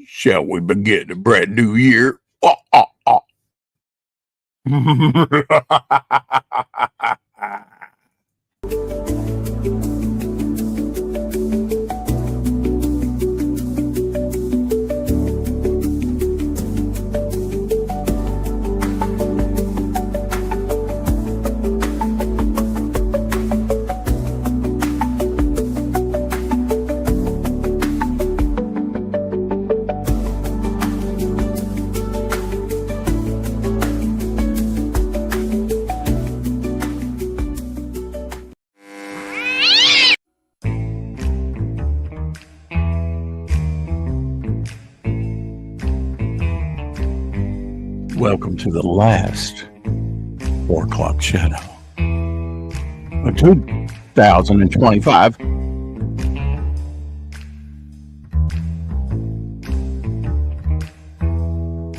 Shall we begin a brand new year? Welcome to the last 4 o'clock shadow of 2025.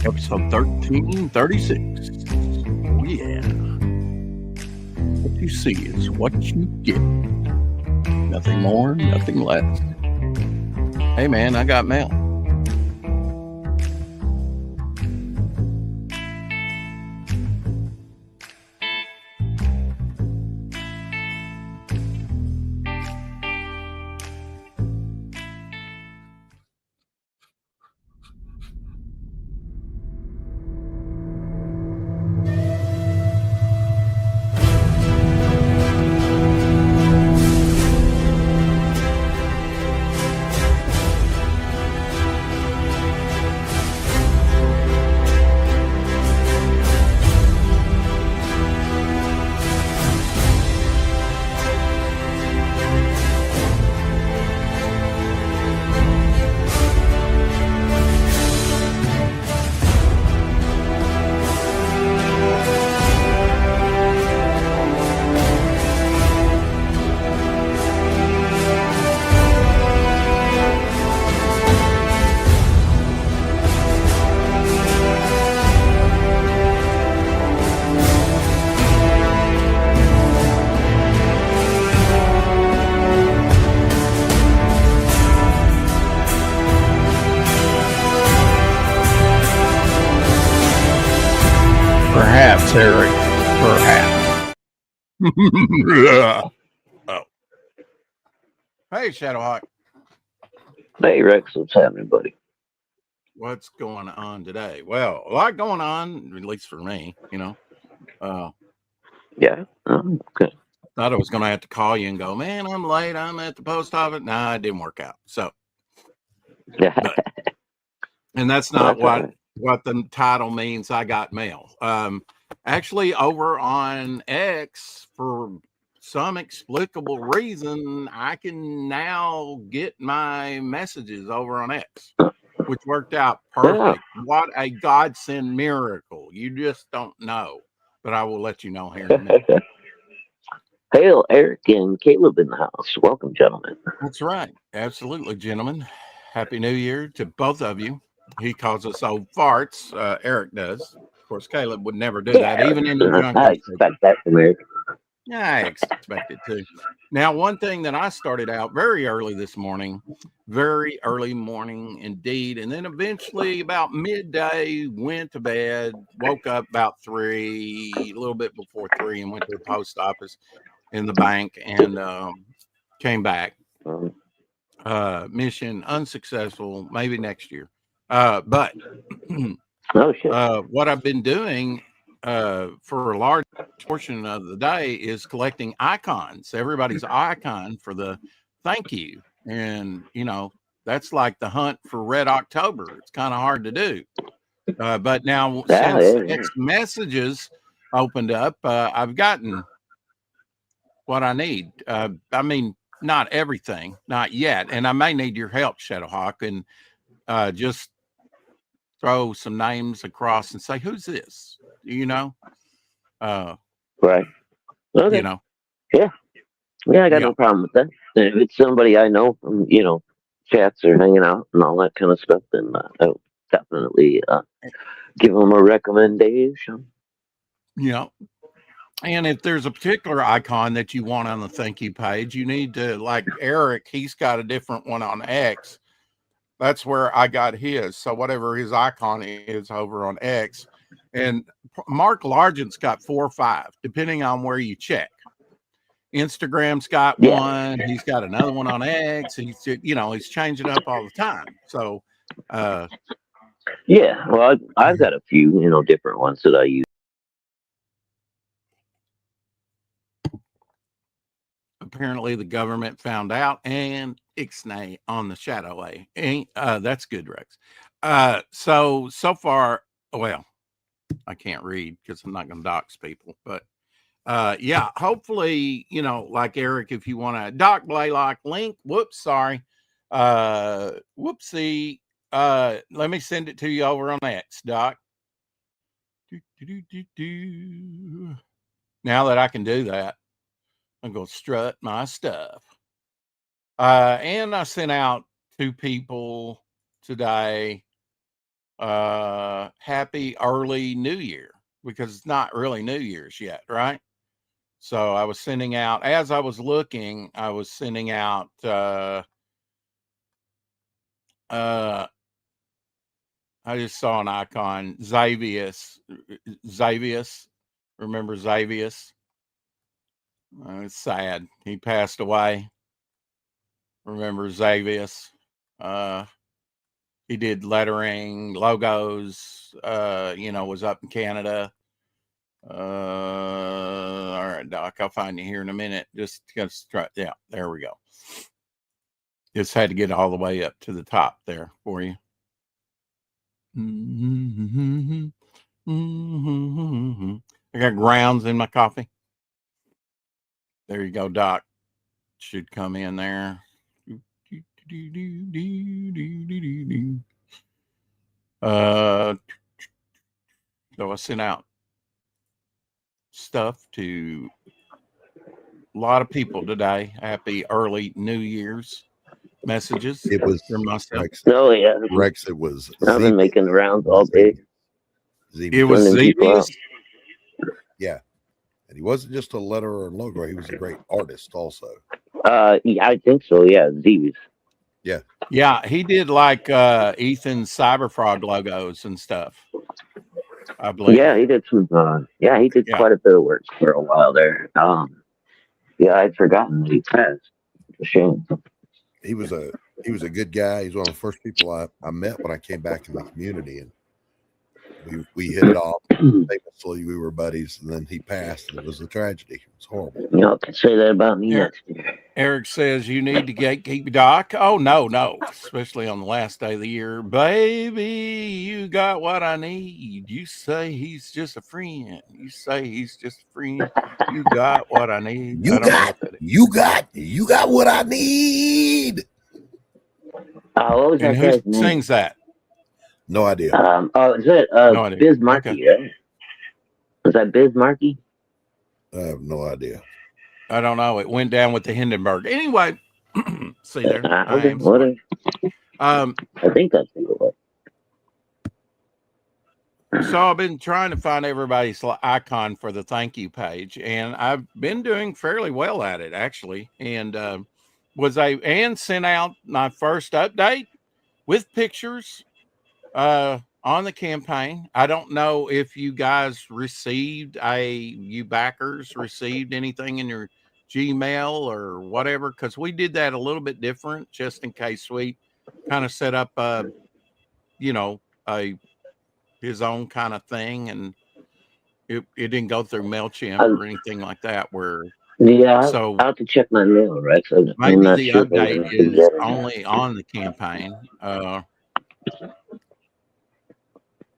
Episode 1336. Oh, yeah. What you see is what you get. Nothing more, nothing less. Hey, man, I got mail. Perhaps, Eric. Perhaps. Oh. Hey, Shadowhawk. Hey, Rex. What's happening, buddy? What's going on today? Well, a lot going on, at least for me, you know. Yeah. Okay. Thought I was going to have to call you and go, man, I'm late. I'm at the post office. Nah, it didn't work out. So, and that's not what the title means. I got mail. Actually, over on X, for some explicable reason, I can now get my messages over on X, which worked out perfect. Yeah. What a godsend miracle. You just don't know, but I will let you know here in a minute. Hail, Eric and Caleb in the house. Welcome, gentlemen. That's right. Absolutely, gentlemen. Happy New Year to both of you. He calls us old farts. Eric does. Of course, Caleb would never do that, even in the junk. I expect that from Eric. Yeah, I expect it too. Now, one thing that I started out very early this morning, very early morning indeed, and then eventually about midday went to bed, woke up about 3, a little bit before 3, and went to the post office in the bank and came back. Mission unsuccessful, maybe next year. But what I've been doing for a large portion of the day is collecting icons, everybody's icon for the thank you. And, you know, that's like the hunt for Red October. It's kind of hard to do. But now since X messages opened up, I've gotten what I need. I mean, not everything, not yet. And I may need your help, Shadowhawk, and just throw some names across and say, who's this? You know? Right. Okay. You know? Yeah. Yeah, I got no problem with that. If it's somebody I know from, you know, chats or hanging out and all that kind of stuff, then I'll definitely give them a recommendation. Yeah. And if there's a particular icon that you want on the thank you page, you need to, like Eric, he's got a different one on X. That's where I got his. So whatever his icon is over on X, and Mark Largent's got 4 or 5, depending on where you check. Instagram's got one. He's got another one on X. He's changing up all the time. So, Yeah, well, I've got a few, different ones that I use. apparently the government found out and ixnay on the shadow A. That's good, Rex. So far, well, I can't read because I'm not going to dox people, but yeah, hopefully, like Eric, if you want to Doc Blaylock link, sorry. Whoopsie. Let me send it to you over on X, Doc. Now that I can do that, I'm going to strut my stuff. And I sent out 2 people today, happy early New Year, because it's not really New Year's yet, right? So I was sending out, as I was looking, I was sending out, I just saw an icon, Xavius. Remember Xavius? It's sad. He passed away. Remember Xavius? He did lettering, logos, was up in Canada. All right, Doc, I'll find you here in a minute. Just try. Yeah, there we go. Just had to get all the way up to the top there for you. I got grounds in my coffee. There you go, Doc. Should come in there. So I sent out stuff to a lot of people today. Happy early New Year's messages. It was from myself. Rex. Oh yeah, Rex. It was. I've been making the rounds all day. It was Xavius. Yeah, and he wasn't just a letterer or logo. He was a great artist also. Yeah, I think so. Yeah, Xavius. Yeah, he did like Ethan's Cyberfrog logos and stuff, I believe. Yeah, he did some. He did quite a bit of work for a while there. Yeah, I'd forgotten that he passed. It's a shame. He was a good guy. He's one of the first people I met when I came back in the community, and we hit it off. Famously, we were buddies, and then he passed, and it was a tragedy. It was horrible. You know, can say that about me next year. Eric says you need to gatekeep Doc. Oh no, especially on the last day of the year, baby. You got what I need. You say he's just a friend. You say he's just a friend. You got what I need. You got what I need. What was that guy's who name? sings that? No idea. Is it Biz Markie? Right? Was that Biz Markie? I have no idea. I don't know. It went down with the Hindenburg. Anyway, see there. Whatever. I think that's who it was. So I've been trying to find everybody's icon for the thank you page, and I've been doing fairly well at it actually. And sent out my first update with pictures on the campaign. I don't know if you guys you backers received anything in your Gmail or whatever, because we did that a little bit different just in case we kind of set up his own kind of thing, and it didn't go through MailChimp or anything like that. I'll have to check my mail, right? So maybe the update is only on the campaign.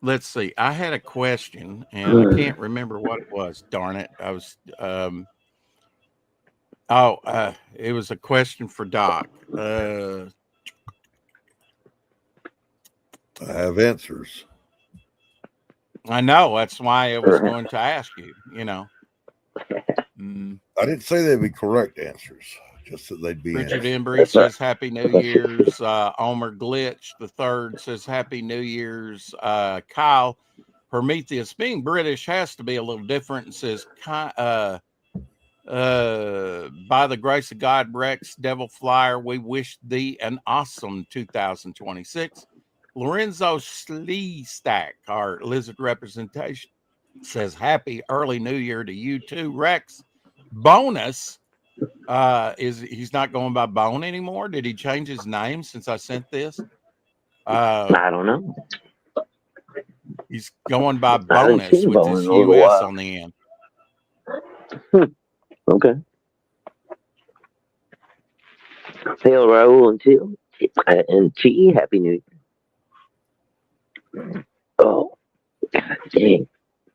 Let's see. I had a question, and I can't remember what it was. Darn it! I was. It was a question for Doc. I have answers. I know. That's why I was going to ask you. I didn't say they'd be correct answers, just that they'd be. Richard Embry says Happy New Year's. Omer Glitch the third says Happy New Year's. Kyle Prometheus, being British has to be a little different, and says By the grace of God, Rex Devil Flyer, we wish thee an awesome 2026. Lorenzo Sleestack, our lizard representation, says happy early new year to you too, Rex. Bonus is he's not going by Bone anymore. Did he change his name since I sent this? I don't know. He's going by I haven't Bonus seen with Bone this in a little US while. on the end. Okay. Hail Raul and T. Happy New Year. Oh, God dang.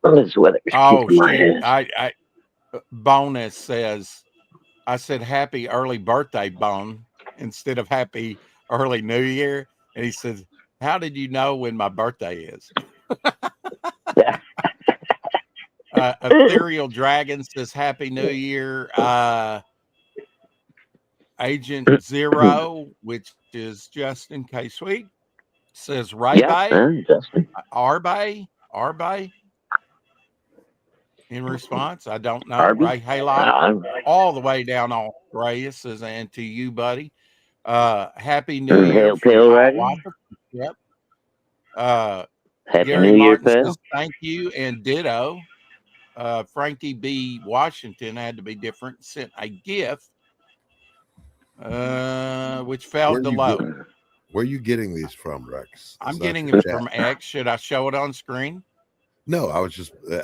Oh, this weather's Oh kicking my shoot! ass. Bonus says I said happy early birthday, Bone, instead of happy early New Year, and he says, "How did you know when my birthday is?" Ethereal Dragon says happy New Year. Agent Zero, which is Justin K. Sweet, says Ray Bay, Justin. Arbay. In response, I don't know. Arby? Ray Halo, all the way down Australia says, and to you, buddy. Happy New Year Hail from Pale Rider. Hiawatha. Yep. Happy Gary New Year, Martin pal. says thank you and ditto. Frankie B. Washington had to be different. Sent a gift, which failed to load. Where are you getting these from, Rex? I'm getting it from X. Should I show it on screen? No,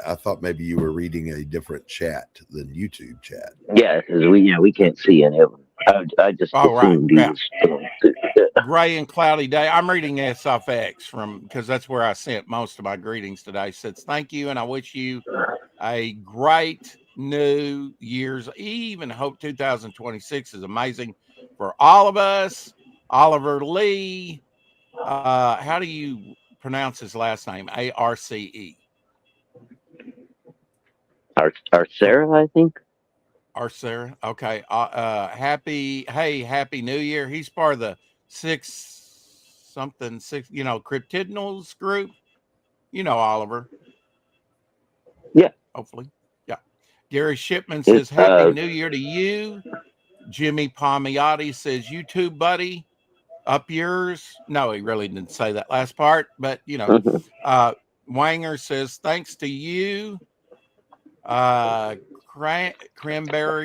I thought maybe you were reading a different chat than YouTube chat. Yeah, because we can't see any of them. I just assumed he was. Gray and cloudy day. I'm reading S off X from because that's where I sent most of my greetings today. Says thank you, and I wish you a great New Year's Eve, and hope 2026 is amazing for all of us. Oliver Lee. How do you pronounce his last name? ARCE. Sarah, I think. Sarah. Okay. Happy New Year. He's part of the six, Cryptidnals group. You know, Oliver. Yeah. Hopefully. Yeah. Gary Shipman says, happy New Year to you. Jimmy Palmiotti says, you too, buddy. Up yours. No, he really didn't say that last part, but Wanger says, thanks to you. Cranberry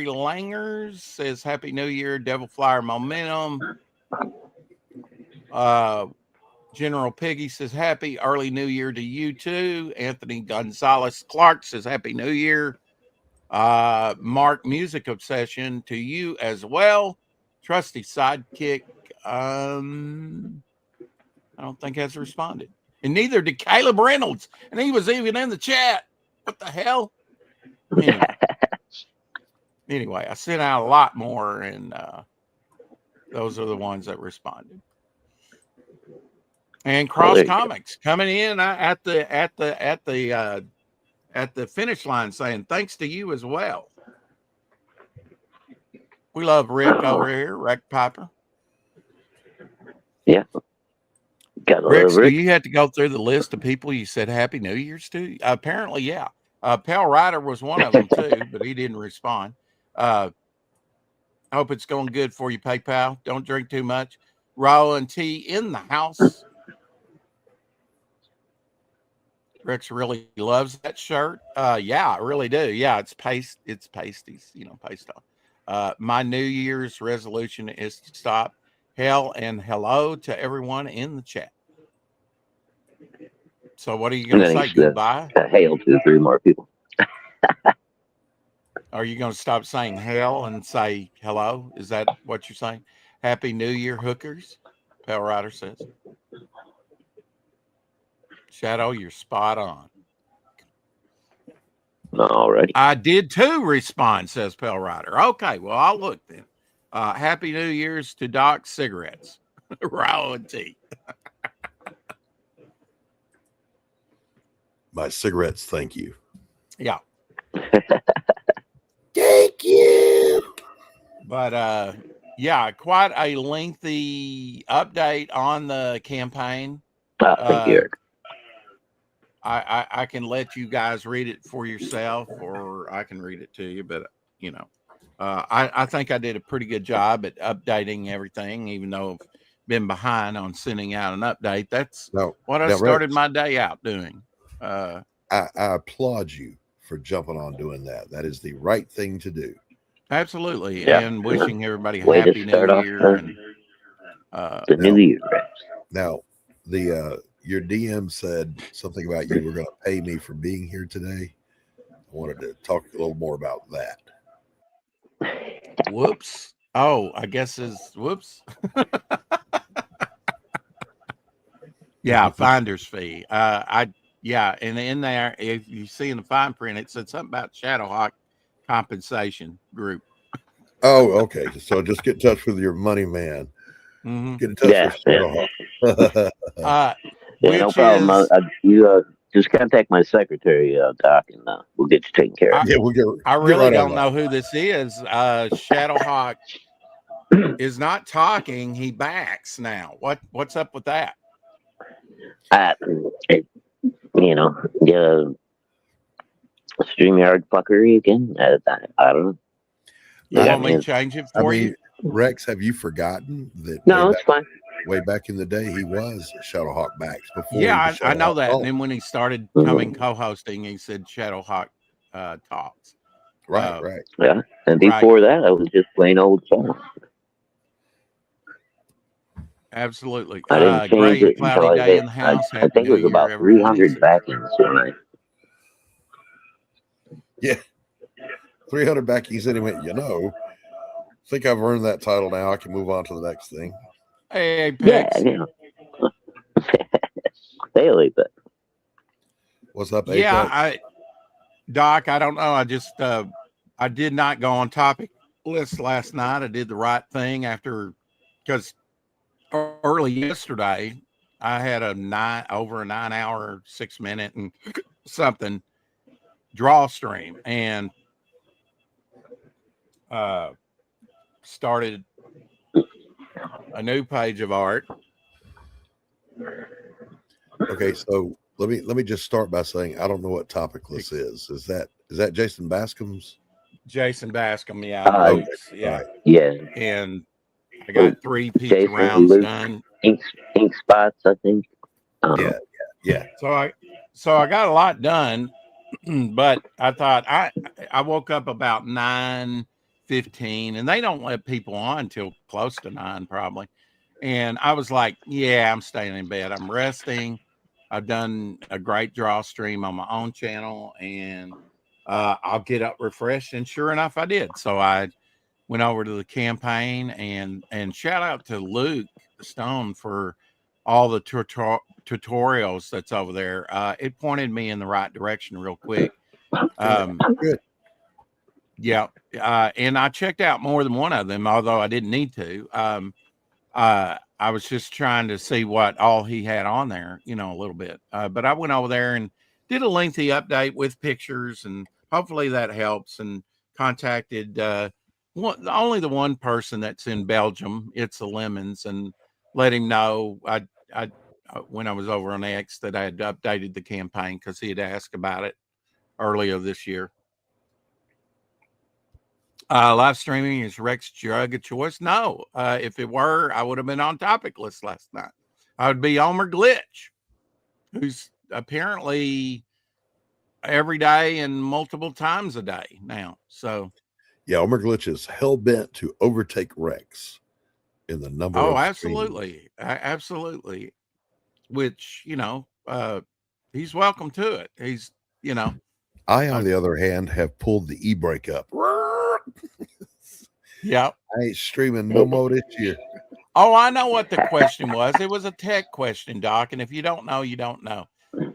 Langers says happy New Year, Devil Flyer Momentum. General Piggy says happy early New Year to you too. Anthony Gonzalez Clark says happy New Year. Mark Music Obsession to you as well. Trusty Sidekick, I don't think has responded, and neither did Caleb Reynolds, and he was even in the chat. What the hell? Anyway, I sent out a lot more, and those are the ones that responded. And Cross Comics coming in at the finish line, saying thanks to you as well. We love Rick over here, Rick Piper. Yeah. Rick, do you have to go through the list of people you said Happy New Year's to? Apparently, yeah. Pale Rider was one of them too, but he didn't respond. I hope it's going good for you, PayPal. Don't drink too much. Raw and T in the house. Rex really loves that shirt. Yeah, I really do. Yeah, it's pasties, paste on. My New Year's resolution is to stop. Hell and hello to everyone in the chat. So what are you going to say? Goodbye? Hail to 3 more people. Are you going to stop saying hell and say hello? Is that what you're saying? Happy New Year, hookers, Pale Rider says. Shadow, you're spot on. All right. I did too respond, says Pale Rider. Okay, well, I'll look then. Happy New Year's to Doc Cigarettes. Raw and T. My cigarettes, thank you. Yeah. Thank you. But yeah, quite a lengthy update on the campaign. Thank you, Eric. I can let you guys read it for yourself, or I can read it to you, but you know, I think I did a pretty good job at updating everything, even though I've been behind on sending out an update. That's what I started my day out doing. I applaud you for jumping on doing that. That is the right thing to do. Absolutely. Yeah. And wishing everybody a Way to happy start new off year. And the new year, Rex. Now, your DM said something about you were going to pay me for being here today. I wanted to talk a little more about that. whoops. Oh, I guess it's whoops. Yeah, finder's fee. Yeah, and in there, if you see in the fine print, it said something about Shadowhawk compensation group. Oh, okay. So just get in touch with your money man. Mm-hmm. Get in touch with Shadowhawk. Yeah, no problem. You just contact my secretary, Doc, and we'll get you taken care of. I really don't know who this is. Shadowhawk is not talking. He backs now. What's up with that? StreamYard fuckery again. I don't know. You want me to change it for you? Rex, have you forgotten that? No, it's fine. Way back in the day, he was Shadowhawk Backs before. Yeah, I know that. And then when he started coming co-hosting, he said Shadowhawk talks. Right. Yeah, and before that, I was just plain old Shadowhawk. Absolutely. I didn't change it until I day in the house. I think it was about 300 backings. Right? Yeah, 300 backings anyway. I think I've earned that title now. I can move on to the next thing. Hey, Pix. Yeah. Daily, but what's up, Apex? Yeah, Doc, I don't know. I just I did not go on topic list last night. I did the right thing because early yesterday I had over a 9 hour, 6 minute and something draw stream and started a new page of art. Okay, so let me just start by saying I don't know what Topicless is. Is that Jason Bascom's? Jason Bascom, yeah. Yeah. And I got 3 pizza rounds done. Ink spots, I think. Yeah. So I got a lot done, but I thought I woke up about 9:15, and they don't let people on till close to 9 probably. And I was like, yeah, I'm staying in bed. I'm resting. I've done a great draw stream on my own channel, and I'll get up refreshed. And sure enough, I did. So I went over to the campaign and shout out to Luke Stone for all the tutorials that's over there. It pointed me in the right direction real quick. Good. Yeah. And I checked out more than one of them, although I didn't need to. I was just trying to see what all he had on there, a little bit. But I went over there and did a lengthy update with pictures, and hopefully that helps, and contacted only the one person that's in Belgium. It's the Lemons, and let him know I when I was over on X that I had updated the campaign because he had asked about it earlier this year. Live streaming is Rex drug of choice? No. If it were, I would have been on topic list last night. I would be Omer Glitch, who's apparently every day and multiple times a day now. So yeah, Omer Glitch is hell bent to overtake Rex in the number. Oh, absolutely. Absolutely. Which, he's welcome to it. He's, I, on the other hand, have pulled the e-brake up. Yeah. I ain't streaming no more this year. Oh, I know what the question was. It was a tech question, Doc. And if you don't know, you don't know.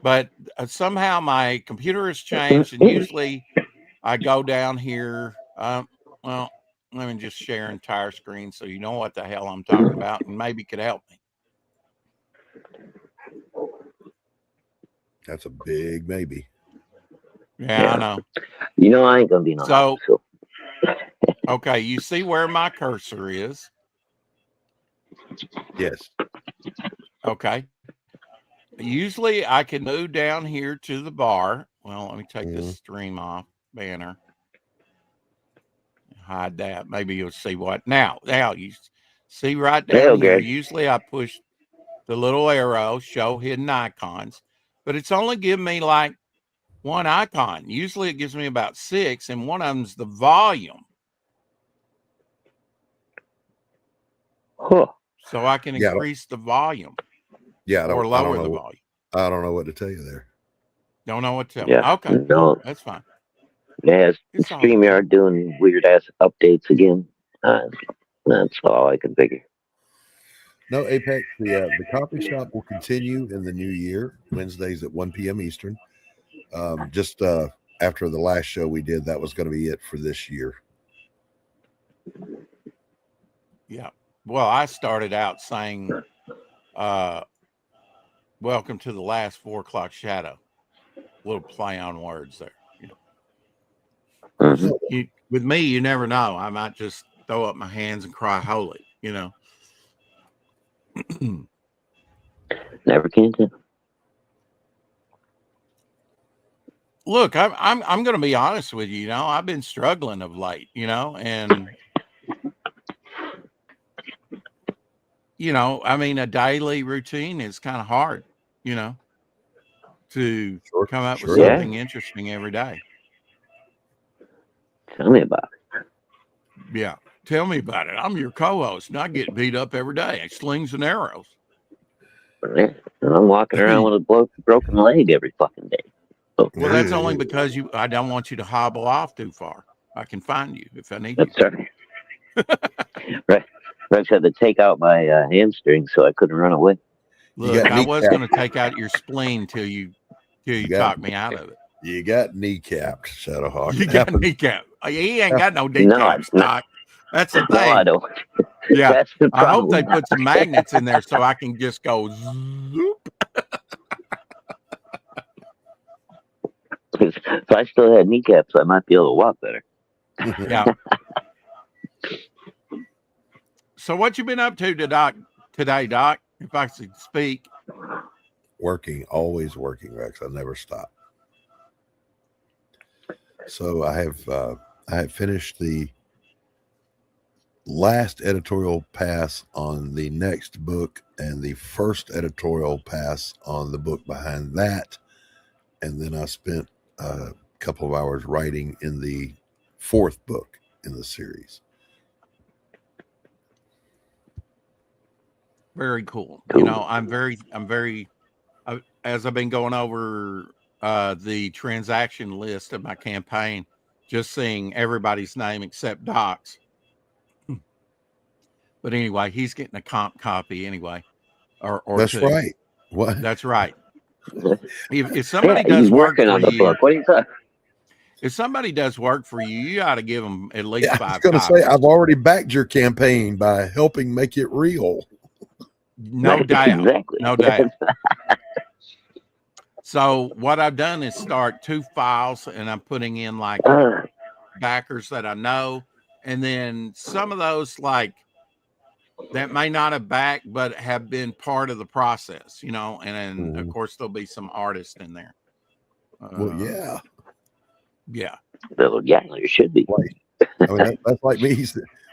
But somehow my computer has changed. And usually I go down here. Well, let me just share entire screen so you know what the hell I'm talking about and maybe could help me. That's a big maybe. Yeah, I know. I ain't gonna be no. So. Okay, you see where my cursor is? Yes. Okay. Usually I can move down here to the bar. Well, let me take this stream off banner. hide that. Maybe you'll see what now. Now you see right Hell, down here. Greg. Usually I push the little arrow, show hidden icons, but it's only giving me like one icon. Usually it gives me about 6, and one of them's the volume. Huh. So I can Yeah, increase the volume Yeah, or lower the volume. I don't know what to tell you there. Don't know what to tell me. Yeah. Okay, No. cool. That's fine. Yeah, It's all StreamYard doing weird ass updates again. That's all I can figure. No, Apex, the coffee shop will continue in the new year, Wednesdays at 1 p.m. Eastern. Just after the last show we did, that was going to be it for this year. Yeah. Well, I started out saying, welcome to the last 4 o'clock shadow. Little play on words there. Mhm. With me, you never know. I might just throw up my hands and cry holy, Never can tell. Look, I'm going to be honest with you. I've been struggling of late. And I mean, a daily routine is kind of hard. To come up with something interesting every day. Tell me about it. Yeah, tell me about it. I'm your co-host, and I get beat up every day. Slings and arrows. Yeah. And I'm walking around with a broken leg every fucking day. So, well, that's only because I don't want you to hobble off too far. I can find you if I need that's you. Right. Rex had to take out my hamstring so I couldn't run away. Look, I was going to take out your spleen till you talked me out of it. You got kneecapped, Shadowhawk. You got kneecapped. He ain't got no kneecaps, Doc. That's the thing. No, I don't. Yeah. That's the I problem. hope they put some magnets in there so I can just go zoop. If I still had kneecaps, I might be able to walk better. Yeah. So what you been up to today, Doc? If I could speak. Working, always working, Rex. I never stop. So I have finished the last editorial pass on the next book and the first editorial pass on the book behind that. And then I spent a couple of hours writing in the 4th book in the series. Very cool. I'm very, as I've been going over the transaction list of my campaign, just seeing everybody's name except Doc's. But anyway, he's getting a comp copy anyway. Or that's two. Right. What? That's right. If somebody does he's work working for on the you, book. What are you talking? If somebody does work for you, you ought to give them at least 5 I was going to say, I've already backed your campaign by helping make it real. No doubt. Exactly. No doubt. So what I've done is start 2 files, and I'm putting in like backers that I know, and then some of those like that may not have backed but have been part of the process, and then of course there'll be some artists in there. Well, yeah. Yeah. Well, yeah, there should be. I mean, that's like me.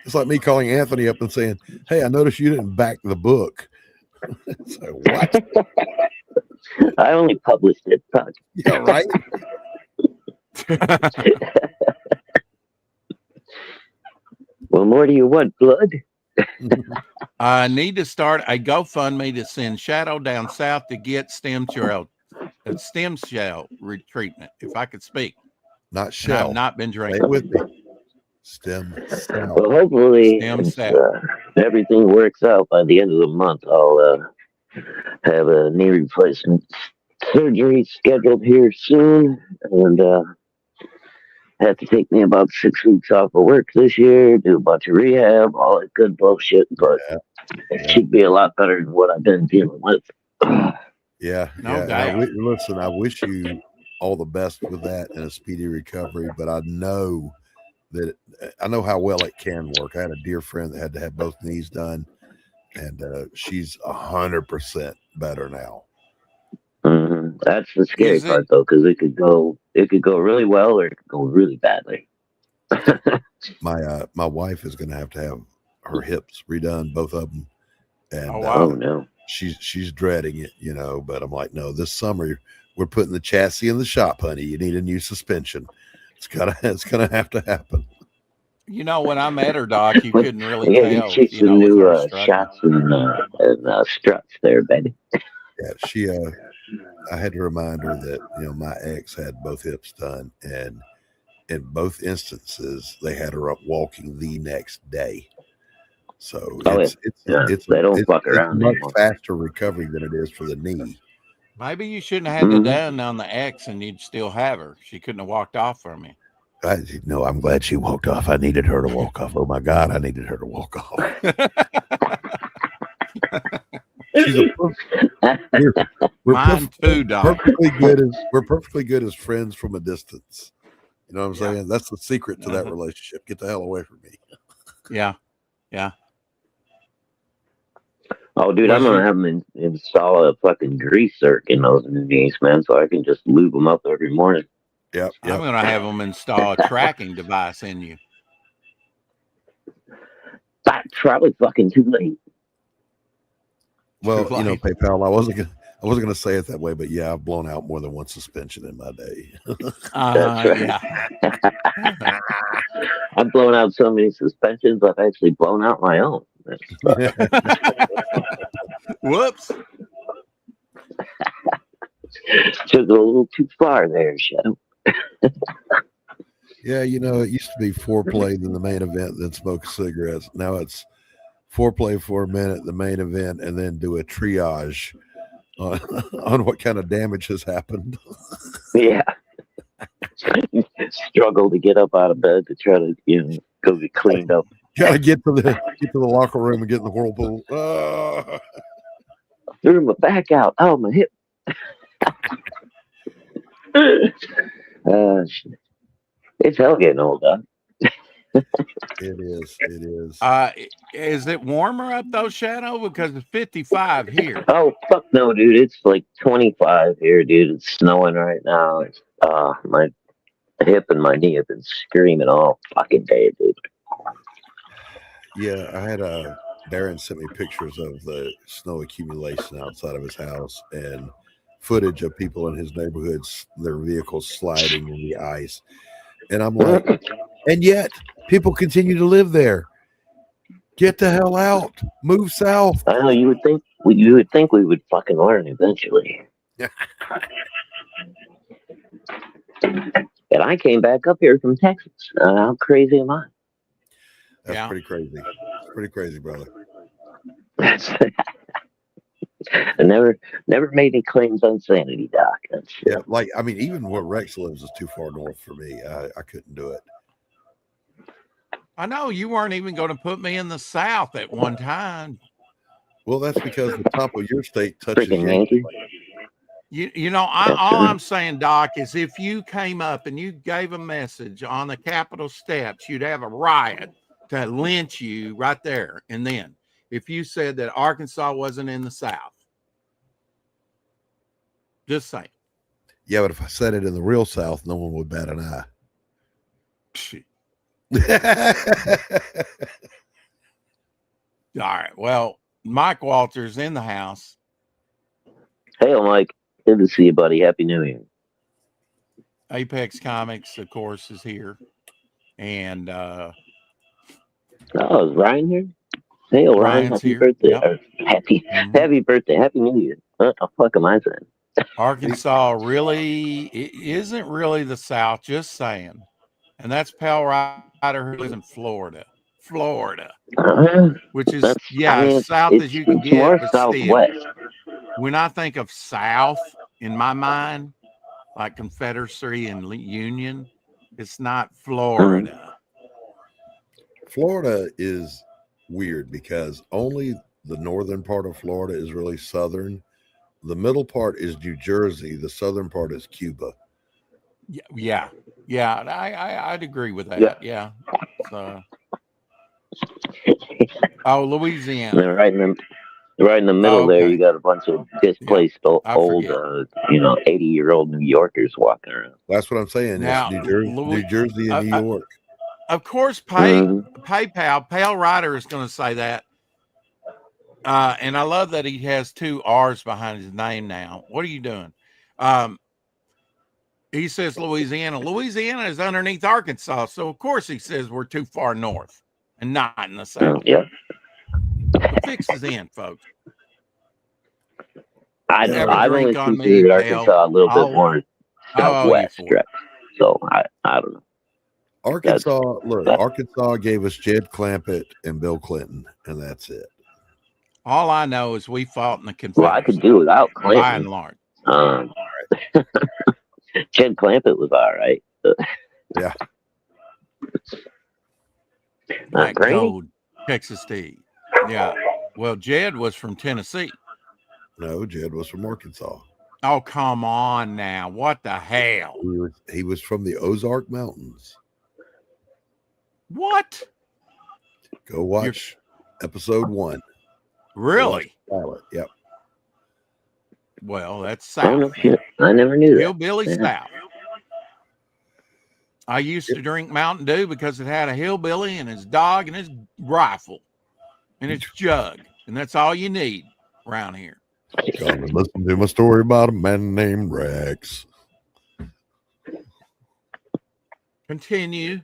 It's like me calling Anthony up and saying, "Hey, I noticed you didn't back the book." So what? I only published it. Yeah, right. What more do you want, blood? I need to start a GoFundMe to send Shadow down south to get stem cell treatment. If I could speak. Not shell. I've not been drinking. Stay with me. Stem cell. Well, hopefully everything works out by the end of the month. I'll have a knee replacement surgery scheduled here soon, and have to take me about 6 weeks off of work this year, do a bunch of rehab, all that good bullshit, but it should be a lot better than what I've been dealing with. Yeah. No doubt. Listen, I wish you all the best with that and a speedy recovery, but I know how well it can work. I had a dear friend that had to have both knees done, and she's 100% better now. Mm-hmm. That's the scary part, though, because it could go really well or it could go really badly. my wife is going to have her hips redone, both of them, and Oh, Oh wow. no. she's dreading it, you know. But I'm like, no, this summer we're putting the chassis in the shop, honey. You need a new suspension. It's gonna have to happen. You know, when I met her, Doc, you But couldn't really we gotta tell, get you some know, with new her strutting. shots and struts there, baby. Yeah, she I had to remind her that, you know, my ex had both hips done, and in both instances they had her up walking the next day. So Oh yeah, yeah. They don't fuck it's around much anymore. faster recovery than it is for the knee. Maybe you shouldn't have had Mhm. to down on the X and you'd still have her. She couldn't have walked off from you. No, I'm glad she walked off. I needed her to walk off. Oh my God, I needed her to walk off. She's a we're Mine too, Doc. we're perfectly good as friends from a distance. You know what I'm Yeah. saying? That's the secret to that Uh-huh. relationship. Get the hell away from me. Yeah. Yeah. Oh, dude, I'm Was gonna you, have them install a fucking grease zerk in those knees, man, so I can just lube them up every morning. Yep. I'm going to have them install a tracking device in you. That's probably fucking too late. Well, Too you know, late. PayPal. I wasn't gonna say it that way, but yeah, I've blown out more than one suspension in my day. That's right. Yeah. I've blown out so many suspensions, I've actually blown out my own. Whoops. Took it a little too far there, Shadow. Yeah, you know, it used to be foreplay, then the main event, then smoke cigarettes. Now it's foreplay for a minute, the main event, and then do a triage on, on what kind of damage has happened. Yeah. Struggle to get up out of bed to try to, go get cleaned up. Gotta get to the locker room and get in the whirlpool. Threw my back out. Oh, my hip. It's hell getting old, Doc. It is. Is it warmer up though, Shadow? Because it's 55 here. Oh, fuck no, dude. It's like 25 here, dude. It's snowing right now. My hip and my knee have been screaming all fucking day, dude. Yeah, I had Darren sent me pictures of the snow accumulation outside of his house and footage of people in his neighborhoods, their vehicles sliding in the ice. And I'm like, and yet people continue to live there. Get the hell out. Move south. I know you would think we would fucking learn eventually. And I came back up here from Texas. How crazy am I? That's pretty crazy. It's pretty crazy, brother. I never made any claims on sanity, Doc. Yeah, like I mean, even where Rex lives is too far north for me. I couldn't do it. I know you weren't even going to put me in the South at one time. Well, that's because the top of your state touches Freaking Yankee. You know, all I'm saying, Doc, is if you came up and you gave a message on the Capitol steps, you'd have a riot to lynch you right there. And then if you said that Arkansas wasn't in the South, just saying. Yeah, but if I said it in the real South, no one would bat an eye. All right. Well, Mike Walters in the house. Hey, Mike. Good to see you, buddy. Happy New Year. Apex Comics, of course, is here. And oh, is Ryan here? Hey, Ryan, happy birthday. Yep. Happy birthday. Happy New Year. What the fuck am I saying? Arkansas really isn't really the South, just saying. And that's Pal Ryder, who lives in Florida. Which is, South as you can get. More but Southwest. Still, when I think of South, in my mind, like Confederacy and Union, it's not Florida. Florida is weird because only the northern part of Florida is really southern. The middle part is New Jersey. The southern part is Cuba. Yeah. I'd agree with that. Yeah. So, Louisiana. Right in the middle there, you got a bunch of displaced old 80-year-old New Yorkers walking around. That's what I'm saying. Now, New Jersey and New York. of course, Mhm. PayPal, Pale Rider is going to say that. And I love that he has 2 R's behind his name now. What are you doing? He says Louisiana. Louisiana is underneath Arkansas. So, of course, he says we're too far north and not in the South. Yeah. The fix is in, folks. I've Have a I've drink always on me, considered Pale. Arkansas a little bit more I'll owe you southwest for it. stretch. So I don't know. Arkansas, look, that- Arkansas gave us Jed Clampett and Bill Clinton, and that's it. All I know is we fought in the Well, I Confederacy could do without by and Clinton. large. Jed Clampett was all right. Yeah. Black Granny? Gold, Texas Steve. Yeah. Well, Jed was from Tennessee. No, Jed was from Arkansas. Oh, come on now. What the hell? He was from the Ozark Mountains. What? Go watch episode 1. Really? Pilot. Yep. Well, that's Oh, no South. shit. I never knew that. Hillbilly Yeah. South. I used to drink Mountain Dew because it had a hillbilly and his dog and his rifle and his jug. And that's all you need around here. Come and listen to my story about a man named Rex. Continue.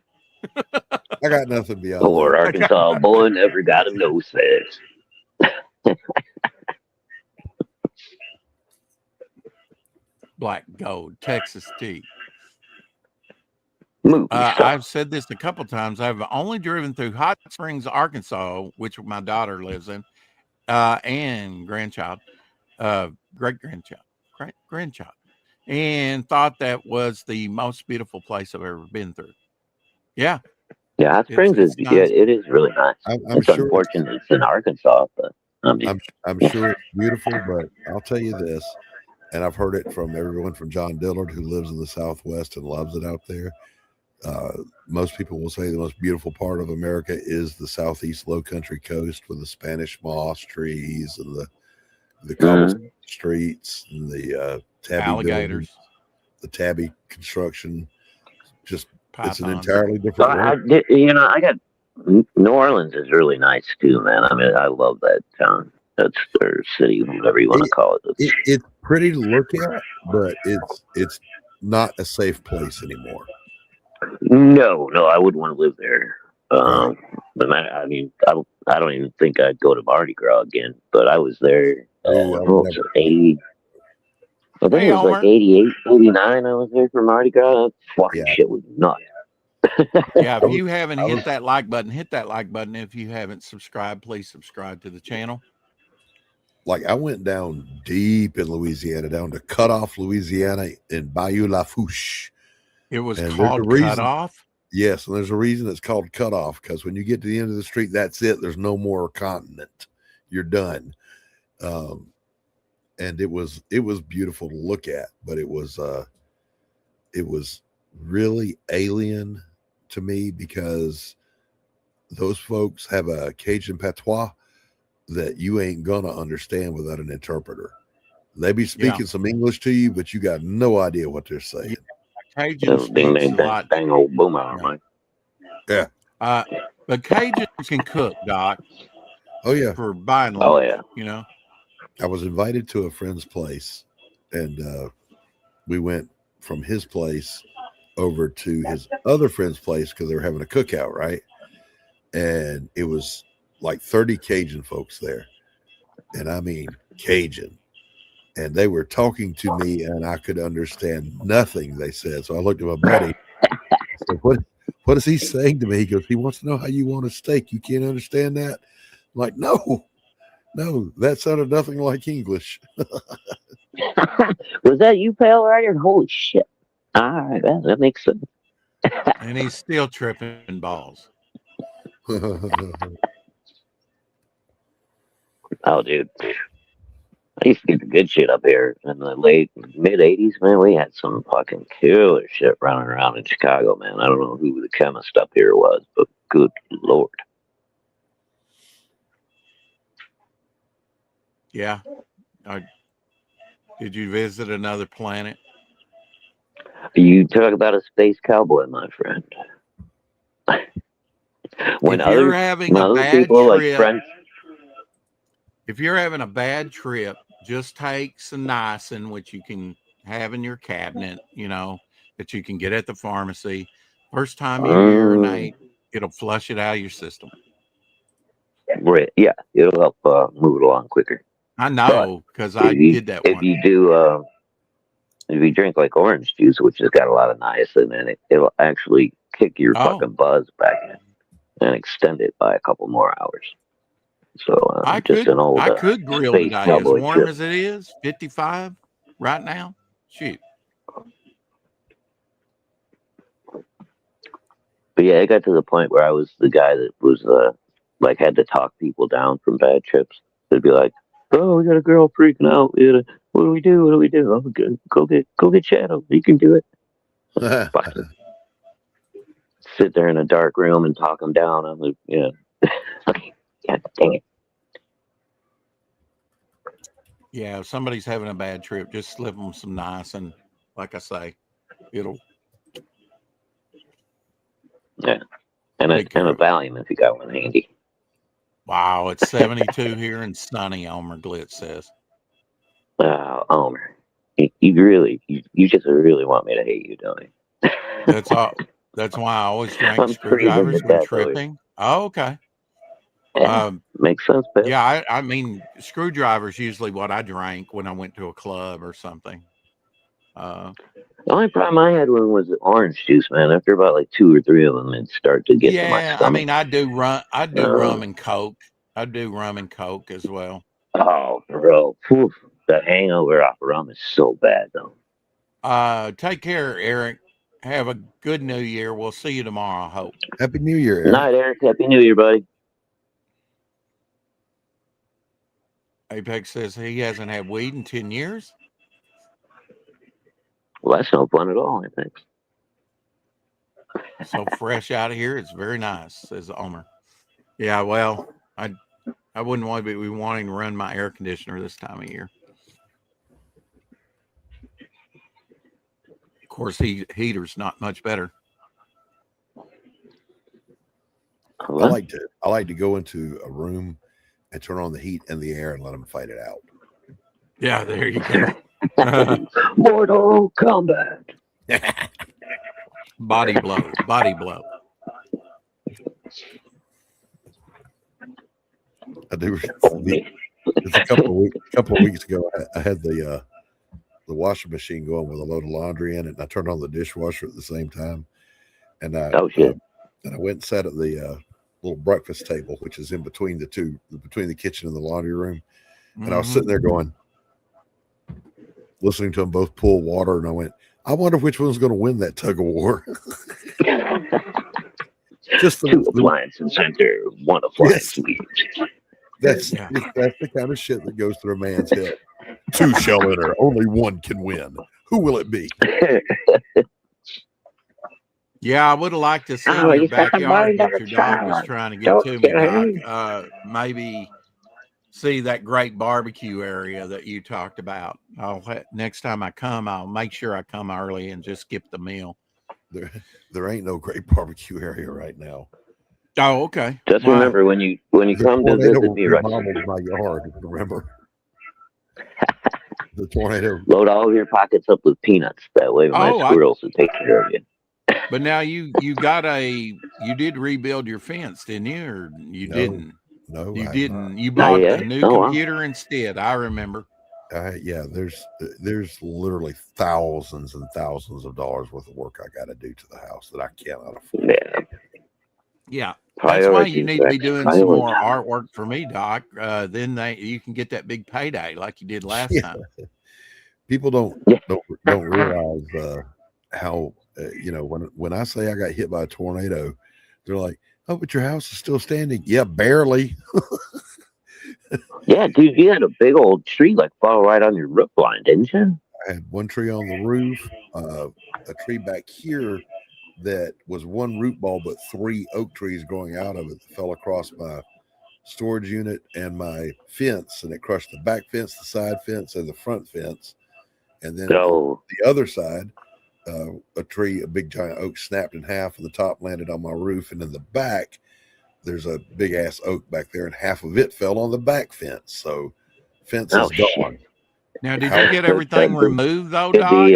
I got nothing beyond Poor that. Arkansas boy never got a nose fast. Black Gold, Texas tea. Movie I've said this a couple times. I've only driven through Hot Springs, Arkansas, which my daughter lives in, and grandchild, great grandchild, and thought that was the most beautiful place I've ever been through. Yeah. Yeah, Hot Springs it's is nice. yeah, it is really nice. I'm It's sure unfortunate it's in Arkansas, but I mean, I'm sure it's beautiful, but I'll tell you this, and I've heard it from everyone from John Dillard, who lives in the Southwest and loves it out there. Most people will say the most beautiful part of America is the Southeast Low Country coast with the Spanish moss trees and the cobblestone streets and the tabby Alligators, buildings, the tabby construction. Just it's an pythons. entirely different world. I got New Orleans is really nice too, man. I mean, I love that town. That's their city, whatever you want to call it. It's pretty to look at, but it's not a safe place anymore. No, I wouldn't want to live there. Right. But I mean, I don't even think I'd go to Mardi Gras again. But I was there. Oh, I would never. 80. I think Hey, it was like Homer. 88, 89. I was there for Mardi Gras. That fucking Yeah. shit was nuts. Yeah, if you haven't hit that like button, hit that like button. If you haven't subscribed, please subscribe to the channel. Like I went down deep in Louisiana, down to Cutoff, Louisiana, in Bayou Lafourche. It was And there's called a reason- Cut Off. Yes, and there's a reason it's called Cutoff, because when you get to the end of the street, that's it. There's no more continent. You're done. And it was beautiful to look at, but it was really alien to me because those folks have a Cajun patois that you ain't gonna understand without an interpreter. They be speaking some English to you, but you got no idea what they're saying. Cajun Ding, speaks ding, a lot. dang old boom out, Yeah. man. But Cajuns can cook, Doc, Oh yeah. for by and Oh large. yeah. You know, I was invited to a friend's place, and we went from his place over to his other friend's place because they were having a cookout, right? And it was like 30 Cajun folks there. And I mean Cajun. And they were talking to me, and I could understand nothing they said. So I looked at my buddy. I said, what is he saying to me? He goes, he wants to know how you want a steak. You can't understand that? I'm like, no, that sounded nothing like English. Was that you, Pale Rider? Holy shit. All right, that makes sense. and he's still tripping balls. Oh, dude. I used to get the good shit up here in the mid 80s, man. We had some fucking killer shit running around in Chicago, man. I don't know who the chemist up here was, but good Lord. Yeah. Did you visit another planet? You talk about a space cowboy, my friend. When If you're other having when a other bad people like trip, friends, if you're having a bad trip, just take some niacin, which you can have in your cabinet, that you can get at the pharmacy. First time you urinate, it'll flush it out of your system. right, yeah, it'll help move it along quicker. I But know because I if you did that if one. you do if you drink like orange juice, which has got a lot of niacin in it, it'll actually kick your Oh, fucking buzz back in and extend it by a couple more hours. So just an old I could grill space today, as cowboy warm trip. as it is, 55 right now. Shoot. But yeah, it got to the point where I was the guy that was like had to talk people down from bad trips. They'd be like, "Oh, we got a girl freaking out. What do we do? What do we do? Oh, go get Shadow. You can do it." Fucking sit there in a dark room and talk them down. I'm like, yeah, okay, yeah, dang it. Yeah, if somebody's having a bad trip, just slip them some niacin. Like I say, it'll Yeah, and take care a of it. Valium if you got one handy. Wow, it's 72 here and sunny, Elmer Glitz says. Omer, you just really want me to hate you, don't you? That's all. That's why I always drank I'm freezing to screwdrivers when death over here. tripping. Oh, okay. Yeah, makes sense, Bill. Yeah, I mean, screwdrivers usually what I drank when I went to a club or something. The only problem I had was the orange juice, man. After about like 2 or 3 of them, it'd start to get to my Yeah, I stomach. mean, I do Uh, rum and Coke. I do rum and Coke as well. oh, bro, oof, the hangover off rum is so bad, though. Take care, Eric. Have a good New Year. We'll see you tomorrow, I hope. Happy New Year, Eric. Night, Eric. Happy New Year, buddy. Apex says he hasn't had weed in 10 years. Well, that's no fun at all, I think. So fresh out of here. It's very nice, says Omer. Yeah, well, I wouldn't want to be wanting to run my air conditioner this time of year. Of course, heater's not much better. I like to go into a room and turn on the heat and the air and let them fight it out. Yeah, there you go. Mortal Kombat. Body blow. I do. It's a couple of weeks ago. I had the washing machine going with a load of laundry in it, and I turned on the dishwasher at the same time. And I went and sat at the little breakfast table, which is in between between the kitchen and the laundry room. And I was sitting there listening to them both pull water, and I went, I wonder which one's going to win that tug of war. Just two appliance in center, one appliance leaves. That's the kind of shit that goes through a man's head. Two shall enter, only one can win. Who will it be? Yeah, I would have liked to see your backyard that your dog was trying to get to me, Doc. Maybe see that great barbecue area that you talked about. Next time I come, I'll make sure I come early and just skip the meal. There ain't no great barbecue area right now. Oh, okay. Just remember when you come to visit me, right? My yard. Remember the tornado. Load all of your pockets up with peanuts. That way, my squirrels will take care of you. But now you did rebuild your fence, didn't you? Or you didn't? No, you didn't. You bought a new computer instead. I remember. Yeah, there's literally thousands and thousands of dollars worth of work I got to do to the house that I cannot afford. Yeah. That's why you need to be doing some more artwork for me, Doc. Then you can get that big payday like you did last time. People don't realize how when I say I got hit by a tornado, they're like, "Oh, but your house is still standing." Yeah, barely. Yeah, dude, you had a big old tree fall right on your roof line, didn't you? I had one tree on the roof, a tree back here that was one root ball, but 3 oak trees growing out of it that fell across my storage unit and my fence, and it crushed the back fence, the side fence, and the front fence. And then the other side, a big giant oak snapped in half, and the top landed on my roof. And in the back, there's a big ass oak back there, and half of it fell on the back fence. So fence Oh, is gone. shit. Now, did How- you get everything removed though, could Doc? be,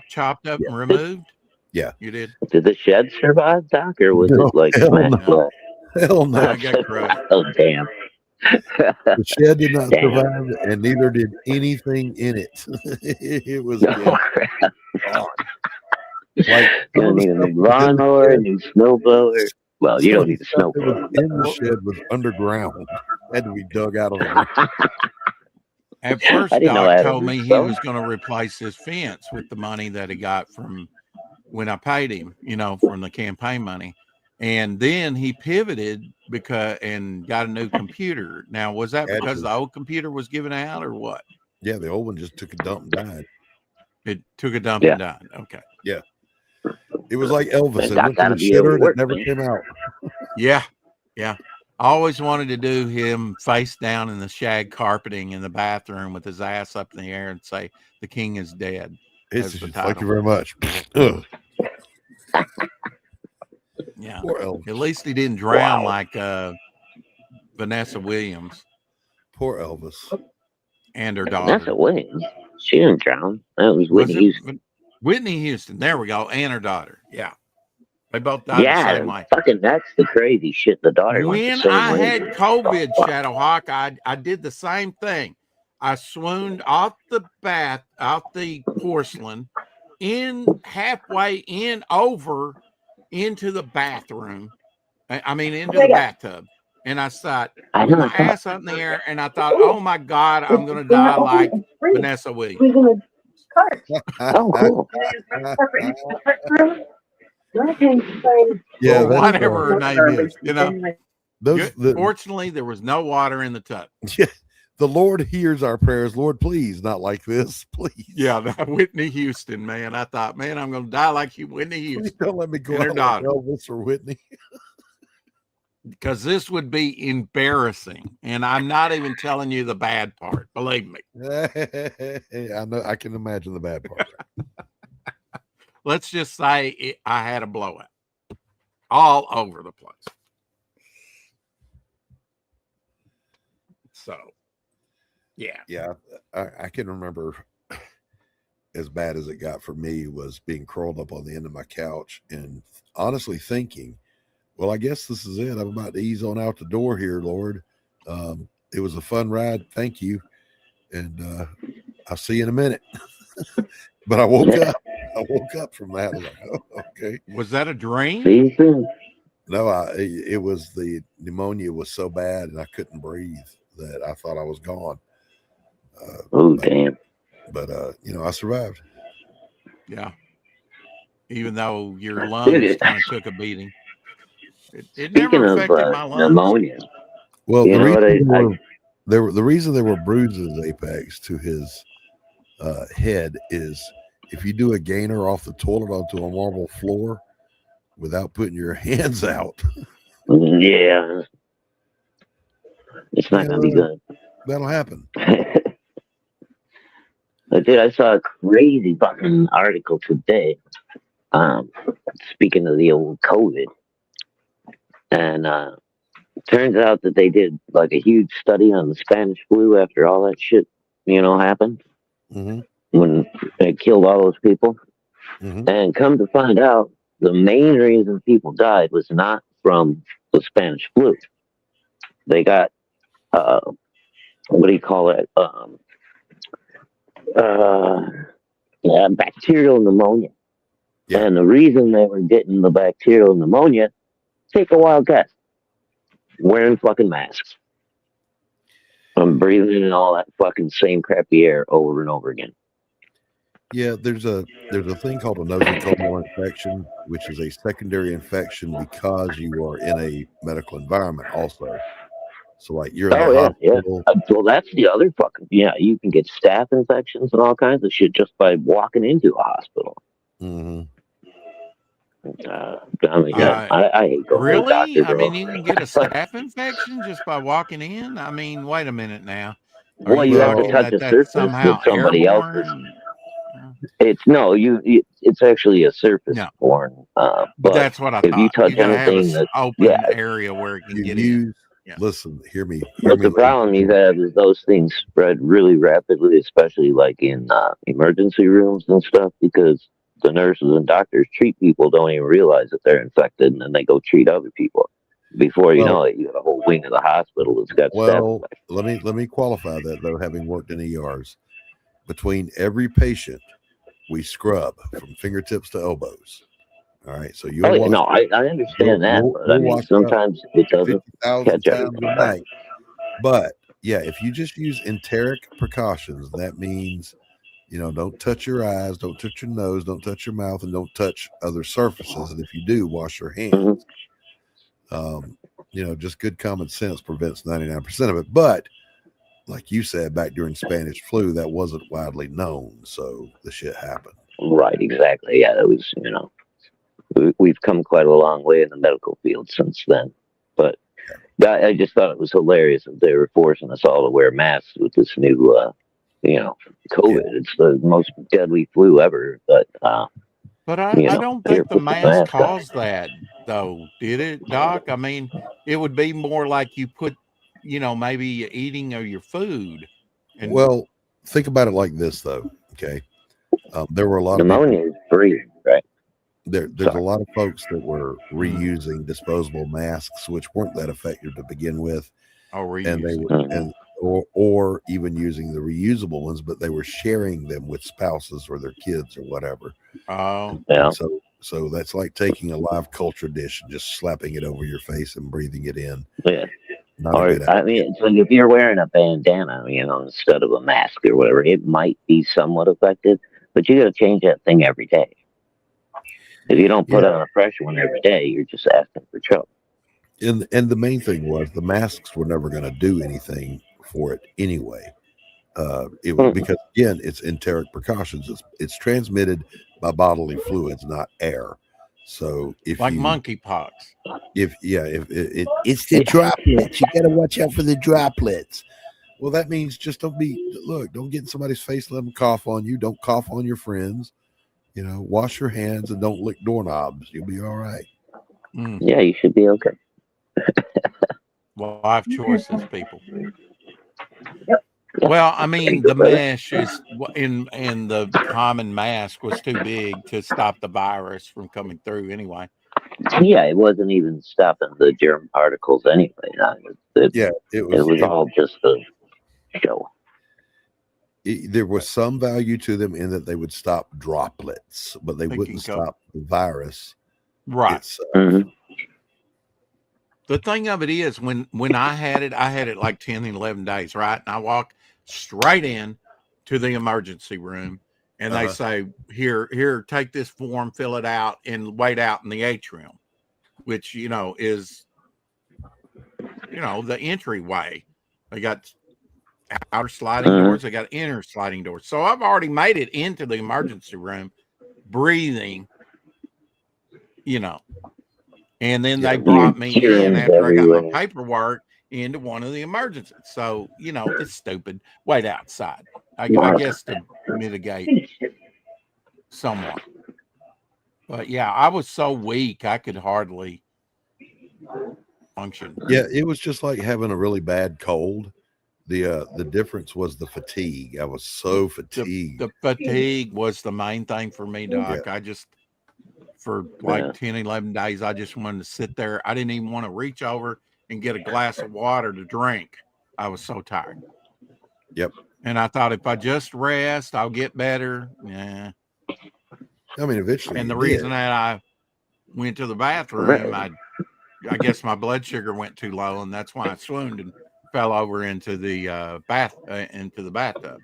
Chopped up yeah. and removed? Yeah. You did? Did the shed survive, Doc, or was No, it like hell smashed no. flat? Hell no. I got crushed. Oh, damn. The shed did not Damn. survive, and neither did anything in it. It was No gone. crap. Like Gonna need a new lawnmower, a new snowblower. Well, you don't need a stuff that was snowblower. in the shed was underground. Had to be dug out of the ground. At first, I didn't know I Doc had a told me roof, he though. was going to replace his fence with the money that he got from when I paid him, from the campaign money. And then he pivoted and got a new computer. Now, was that Had because to. the old computer was given out or what? Yeah, the old one just took a dump and died. It took a dump Yeah. and died. Okay. It was like Elvis. Man, It Doc went to gotta the be able to shitter and work, it never man. came out. Yeah. Yeah. I always wanted to do him face down in the shag carpeting in the bathroom with his ass up in the air and say, "The king is dead." It's That's the thank title. you very much. Ugh, Yeah. poor Elvis. At least he didn't drown Wow. like Vanessa Williams Poor Elvis. and her That's daughter. a Williams. She didn't drown. That was Whitney Houston. Whitney Houston. There we go. And her daughter. Yeah. They both died the Yeah, same way. fucking that's the crazy shit. The daughter went the When same I way. had COVID, Shadowhawk, I did the same thing. I swooned off the porcelain, halfway over into the bathroom. Into the bathtub. And I thought, I with know. my ass up in the air, and I thought, oh my God, I'm going to die like Vanessa Williams. Oh, cool. Yeah, Or that's, whatever her name is. those Fortunately, there was no water in the tub. the Lord hears our prayers. Lord, please, not like this, please. Yeah, that Whitney Houston, man. I thought, man, I'm going to die like Whitney Please Houston. don't let me go And her out like daughter. Elvis or Whitney. Because this would be embarrassing. And I'm not even telling you the bad part. Believe me. I know. I can imagine the bad part. Let's just say I had a blowout all over the place. So, yeah. Yeah, I can remember as bad as it got for me was being curled up on the end of my couch and honestly thinking, well, I guess this is it. I'm about to ease on out the door here, Lord. It was a fun ride. Thank you. And I'll see you in a minute. But I woke up. I woke up from that. I was like, oh, okay. Was that a dream? See, No, it was the pneumonia was so bad and I couldn't breathe that I thought I was gone. oh, damn. But I survived. Yeah. Even though your lungs kind of took a beating. It never Speaking of affected my lungs. pneumonia, Well, you the know reason what? the reason there were bruises, Apex, to his head is if you do a gainer off the toilet onto a marble floor without putting your hands out. Yeah. It's not going to be good. That'll happen. Dude, I saw a crazy fucking article today. Speaking of the old COVID, and turns out that they did like a huge study on the Spanish flu after all that shit, happened Mm-hmm. when it killed all those people. Mm-hmm. And come to find out, the main reason people died was not from the Spanish flu. They got what do you call it? Bacterial pneumonia. Yeah. And the reason they were getting the bacterial pneumonia, take a wild guess. Wearing fucking masks. I'm breathing in all that fucking same crappy air over and over again. Yeah, there's a thing called a nosocomial infection, which is a secondary infection because you are in a medical environment also. So like you're in the hospital. Well, that's the other fucking, you can get staph infections and all kinds of shit just by walking into a hospital. Mm-hmm. I hate going to the Really? doctor, bro. You can get a staph infection just by walking in? Wait a minute now. Well, you have to touch a surface somehow with somebody airborne? else's. It's actually a surface-borne But That's what I if you thought. touch You gotta have anything an that, open yeah, area where it can You get in. use, Yeah. listen, hear me, but the ladies. problem you have is those things spread really rapidly, especially like in emergency rooms and stuff, because the nurses and doctors treat people, don't even realize that they're infected, and then they go treat other people. Before you Well, know it, you got a whole wing of the hospital that's got staph well, infection. let me qualify that though, having worked in ERs. Between every patient, we scrub from fingertips to elbows. All right, so Oh, you'll yeah, wash, no, I understand that, but I you'll mean, wash up sometimes it doesn't 50,000 catch times everything. a night. But yeah, if you just use enteric precautions, that means, you know, don't touch your eyes, don't touch your nose, don't touch your mouth, and don't touch other surfaces. And if you do, wash your hands. You know, just good common sense prevents 99% of it. But like you said, back during Spanish flu, that wasn't widely known. So the shit happened. Right, exactly. Yeah, that was, we've come quite a long way in the medical field since then. But I just thought it was hilarious that they were forcing us all to wear masks with this new, COVID. Yeah. It's the most deadly flu ever. But, But I don't here, think the put the mask mask on. caused that, though, did it, Doc? I mean, it would be more like you put, maybe eating of your food. And Well, think about it like this, though. Okay. There were a lot of people. Pneumonia is breathing, right? There's a Sorry. lot of folks that were reusing disposable masks, which weren't that effective to begin with, and they reusing. were or even using the reusable ones, but they were sharing them with spouses or their kids or whatever. Oh, Yeah. And so that's like taking a live culture dish and just slapping it over your face and breathing it in. Yeah. Not a Or, good idea. I mean, it's like if you're wearing a bandana, instead of a mask or whatever, it might be somewhat effective, but you got to change that thing every day. If you don't put on a fresh one every day, you're just asking for trouble. And the main thing was the masks were never going to do anything for it anyway. It was because again, it's enteric precautions. It's transmitted by bodily fluids, not air. So if like you monkeypox. if it's the droplets, you got to watch out for the droplets. Well, that means just don't get in somebody's face, let them cough on you. Don't cough on your friends. Wash your hands and don't lick doorknobs. You'll be all right. Yeah, you should be okay. Well, I have choices, people. Well, I mean, the mesh is and the common mask was too big to stop the virus from coming through anyway. Yeah, it wasn't even stopping the germ particles anyway. It was all just a show. There was some value to them in that they would stop droplets, but they wouldn't stop the virus. Right. Mm-hmm. The thing of it is, when I had it like 10, 11 days, right? And I walked straight in to the emergency room, and they say, here, take this form, fill it out, and wait out in the atrium, which, is, the entryway. They got outer sliding doors. They got inner sliding doors. So I've already made it into the emergency room, breathing, and then they brought me in after I got my paperwork into one of the emergencies. So, it's stupid. Wait outside, I guess, to mitigate somewhat. But yeah, I was so weak, I could hardly function. Yeah, it was just like having a really bad cold. The difference was the fatigue. I was so fatigued. The fatigue was the main thing for me, Doc. Yeah. I just, for like 10, 11 days, I just wanted to sit there. I didn't even want to reach over and get a glass of water to drink. I was so tired. Yep. And I thought if I just rest, I'll get better. Yeah. I mean, eventually. And the reason that I went to the bathroom, I guess my blood sugar went too low, and that's why I swooned and fell over into the bathtub.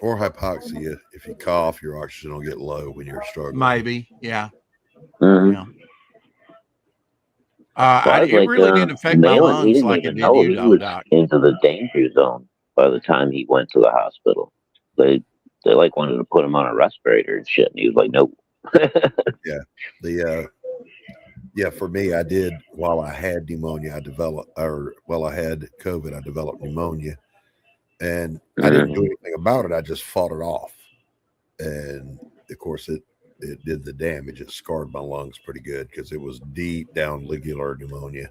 Or hypoxia. If you cough, your oxygen will get low when you're struggling. Maybe, yeah. Mm-hmm. Yeah. It really didn't affect my lungs like it did you, though, Doc. Into the danger zone by the time he went to the hospital. They wanted to put him on a respirator and shit, and he was like, nope. Yeah. For me, I did while I had pneumonia. I had COVID. I developed pneumonia, and I didn't do anything about it. I just fought it off, and of course, it did the damage. It scarred my lungs pretty good because it was deep down ligula pneumonia.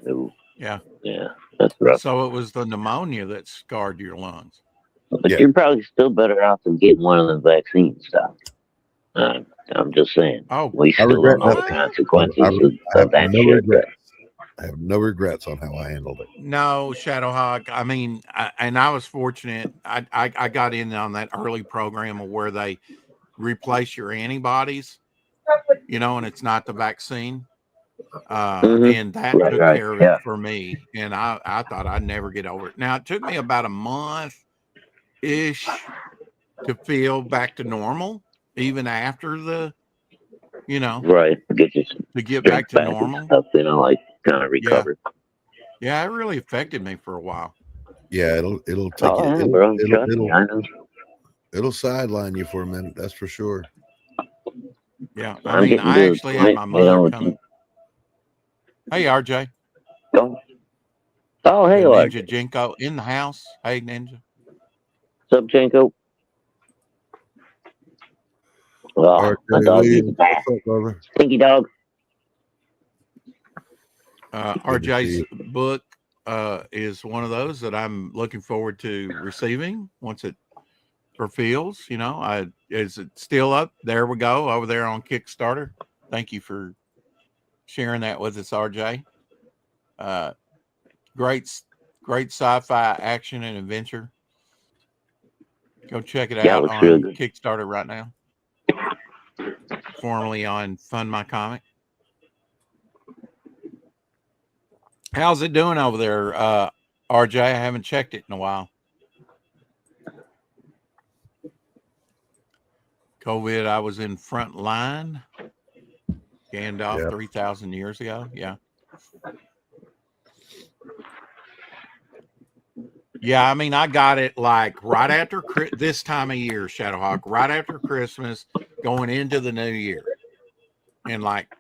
Ooh, Yeah. yeah, that's rough. So it was the pneumonia that scarred your lungs. But Yeah. you're probably still better off than getting one of the vaccine stuff. I'm just saying. Oh, We still regret don't know the nothing. consequences I have of that no shit. regrets. I have no regrets on how I handled it. No, Shadowhawk. I mean, I was fortunate. I got in on that early program where they replace your antibodies, and it's not the vaccine. And that took Right, care of yeah. it for me. And I thought I'd never get over it. Now, it took me about a month-ish to feel back to normal, even after the, Right. Get your to get strength back to back and normal. stuff, like kind of recover. Yeah, it really affected me for a while. Yeah, it'll take Oh, you. yeah, bro. Trust me, I know. It'll sideline you for a minute. That's for sure. Yeah. I I'm mean, getting I to the actually had point, my mother come. Hey, RJ. Oh, hey, Ninja Jenko in the house. Hey, Ninja. What's up, Jenko? Oh, my dog needs a bath. What's up, brother? Stinky dog. Good to see RJ's book is one of those that I'm looking forward to receiving once it fulfills. Is it still up? There we go, over there on Kickstarter. Thank you for sharing that with us, RJ. Great sci-fi action and adventure. Go check it out looks on real good. Kickstarter right now. Formerly on Fund My Comic. How's it doing over there, RJ? I haven't checked it in a while. COVID, I was in front line. Gandalf 3,000 years ago. Yeah. Yeah, I mean, I got it like right after this time of year, Shadowhawk, right after Christmas, going into the new year. In like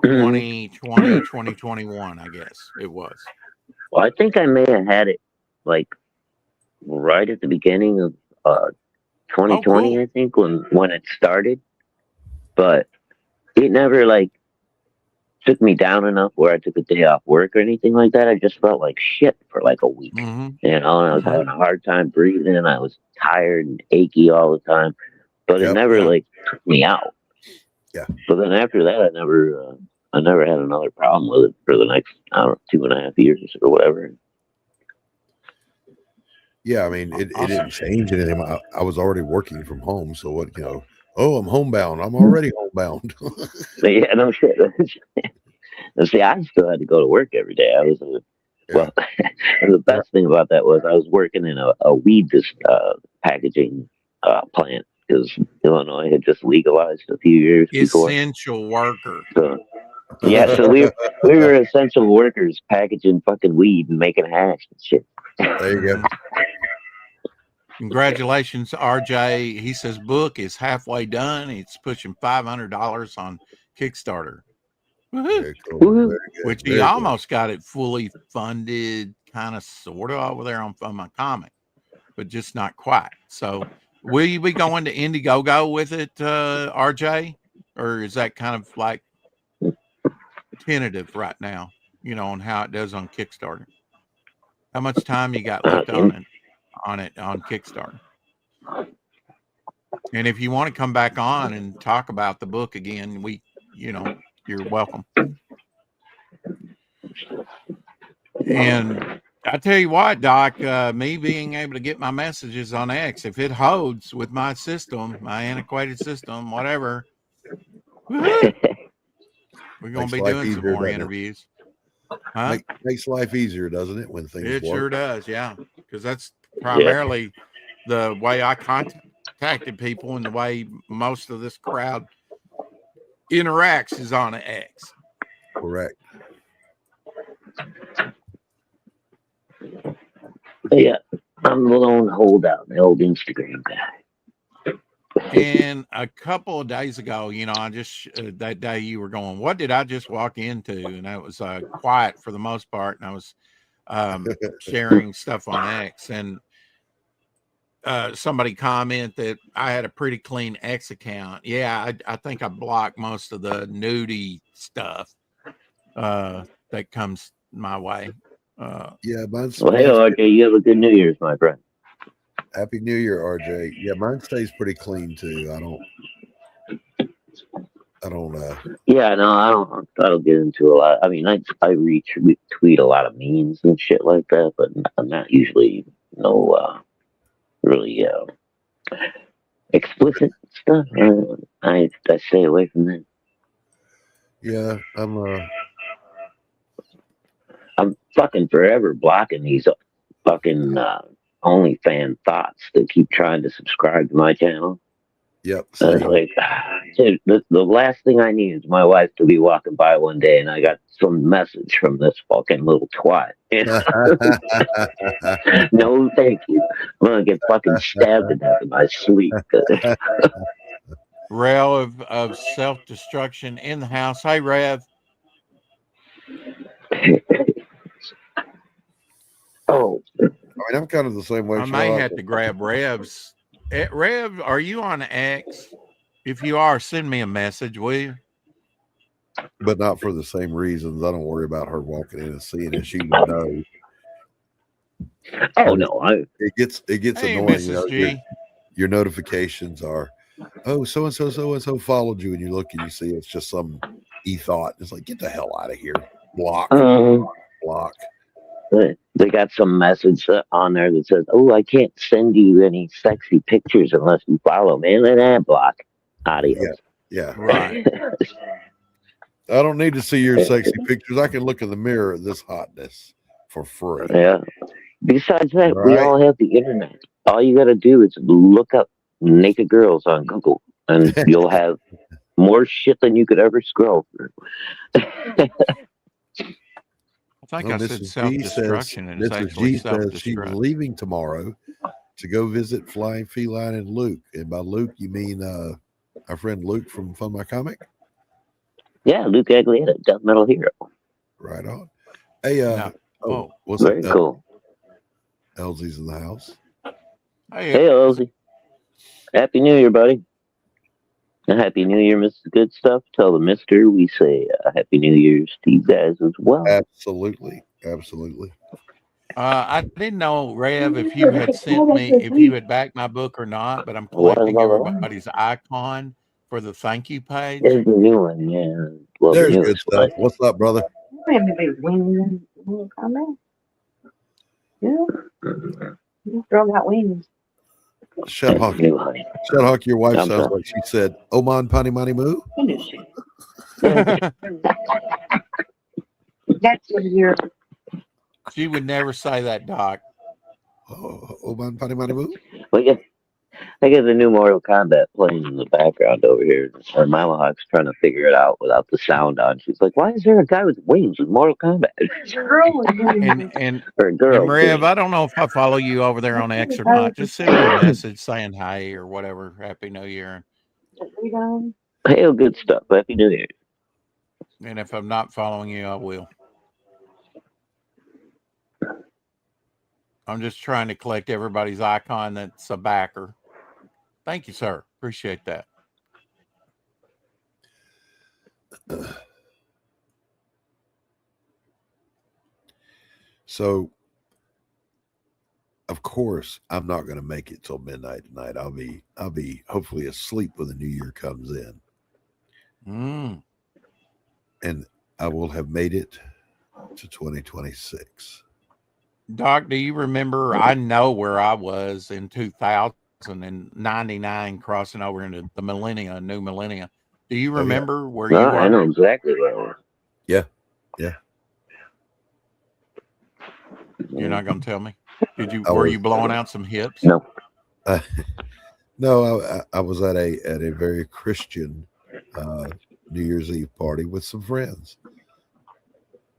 2020, 2021, I guess it was. Well, I think I may have had it like right at the beginning of 2020, cool. I think, when it started. But it never like took me down enough where I took a day off work or anything like that. I just felt like shit for like a week. Mm-hmm. And I was having a hard time breathing. I was tired and achy all the time. But it never like took me out. Yeah. But then after that, I never had another problem with it for the next 2.5 years or whatever. Yeah, I mean, it didn't change anything. I was already working from home, so what? Oh, I'm homebound. I'm already homebound. Yeah, no shit. See, I still had to go to work every day. I was well. And the best thing about that was I was working in a weed packaging plant because Illinois had just legalized a few years before. Essential worker. So, yeah, so we were essential workers packaging fucking weed and making hash and shit. There you go. Congratulations, RJ. He says book is halfway done. It's pushing $500 on Kickstarter. Very cool. Very good. Which he almost got it fully funded, kind of sort of over there on Fund My Comic, but just not quite. So will you be going to Indiegogo with it, RJ? Or is that kind of like tentative right now, on how it does on Kickstarter? How much time you got left on Kickstarter? And if you want to come back on and talk about the book again, you're welcome. And I tell you what, Doc, me being able to get my messages on X, if it holds with my system, my antiquated system, whatever, we're going to be doing some more interviews. Huh? Makes life easier, doesn't it? When things it work. Sure does, yeah. Because that's primarily the way I contacted people, and the way most of this crowd interacts is on X. Correct. Yeah, I'm the lone holdout, the old Instagram guy. And a couple of days ago, I just that day you were going, what did I just walk into? And that was quiet for the most part. And I was sharing stuff on X, and somebody comment that I had a pretty clean X account. Yeah, I think I blocked most of the nudie stuff that comes my way. Yeah, mine's Well, hey, RJ, you have a good New Year's, my friend. Happy New Year, RJ. Yeah, mine stays pretty clean too. I don't. Yeah, no, I don't get into a lot. I mean, I retweet a lot of memes and shit like that, but I'm not usually really explicit stuff. I stay away from that. Yeah, I'm fucking forever blocking these fucking OnlyFans thoughts that keep trying to subscribe to my channel. Yep. Like, dude, the last thing I need is my wife to be walking by one day and I got some message from this fucking little twat. No, thank you. I'm gonna get fucking stabbed to death in my sleep. Rail of self-destruction in the house. Hey, Rev. Oh, I mean, I'm kind of the same way. I may have to grab Rev's. Rev, are you on X? If you are, send me a message, will you? But not for the same reasons. I don't worry about her walking in and seeing it. She would know. Oh no, it gets hey, annoying. Mrs. G. Your notifications are, oh, so and so followed you, and you look and you see it's just some e-thought. It's like, get the hell out of here. Block. Block. They got some message on there that says, "Oh, I can't send you any sexy pictures unless you follow me." And then block. Adios. Yeah. Right. I don't need to see your sexy pictures. I can look in the mirror at this hotness for free. Yeah. Besides that, we all have the internet. All you got to do is look up naked girls on Google, and you'll have more shit than you could ever scroll through. I think I said self-destruction, and it's actually self-destruct. She's leaving tomorrow to go visit Flying Feline and Luke. And by Luke, you mean our friend Luke from Fun My Comic? Yeah, Luke Aglietta, Death Metal Hero. Right on. Hey, what's very cool. Elsie's in the house. Hey, Elsie. Happy New Year, buddy. Happy New Year, Mr. Good Stuff. Tell the mister we say Happy New Year to you guys as well. Absolutely. I didn't know, Rev, if you had backed my book or not, but I'm collecting everybody's icon for the thank you page. There's the new one, yeah. Well, there's good stuff. What's up, brother? Yeah. Girl got wings. Shut Hawk, your wife sounds like she said, Oman Pani Mani Moo. That's what you're. She would never say that, Doc. Oman Pani Mani Moo? Well, yeah. I get the new Mortal Kombat playing in the background over here. And Mama Hawk's trying to figure it out without the sound on. She's like, why is there a guy with wings in Mortal Kombat? And girl, Rev, I don't know if I follow you over there on X or not. Just send me a message saying hi or whatever. Happy New Year. Hey, good stuff. Happy New Year. And if I'm not following you, I will. I'm just trying to collect everybody's icon that's a backer. Thank you, sir. Appreciate that. So, of course, I'm not going to make it till midnight tonight. I'll be hopefully asleep when the new year comes in. And I will have made it to 2026. Doc, do you remember? I know where I was in 2099 crossing over into the new millennia. Do you remember where you were? I know exactly where I was. Yeah. You're not going to tell me? Were you blowing out some hips? No. No, I was at a very Christian New Year's Eve party with some friends.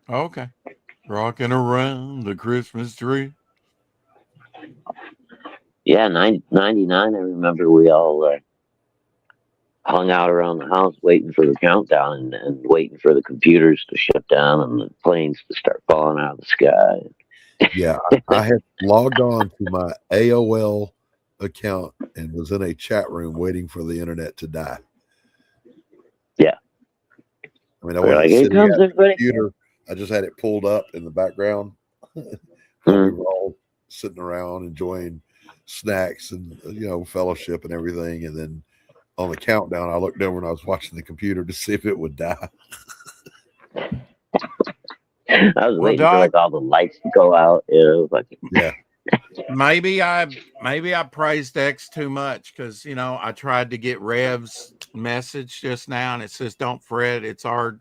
Okay. Rocking around the Christmas tree. Yeah, 99, I remember we all hung out around the house waiting for the countdown and waiting for the computers to shut down and the planes to start falling out of the sky. Yeah, I had logged on to my AOL account and was in a chat room waiting for the internet to die. Yeah. I mean, I We're wasn't like, here sitting comes at the everybody. computer. I just had it pulled up in the background while we were all sitting around enjoying snacks and fellowship and everything. And then on the countdown, I looked over and I was watching the computer to see if it would die. I was waiting for Doc, like all the lights to go out. Yeah. maybe I praised X too much because I tried to get Rev's message just now and it says don't fret, it's our,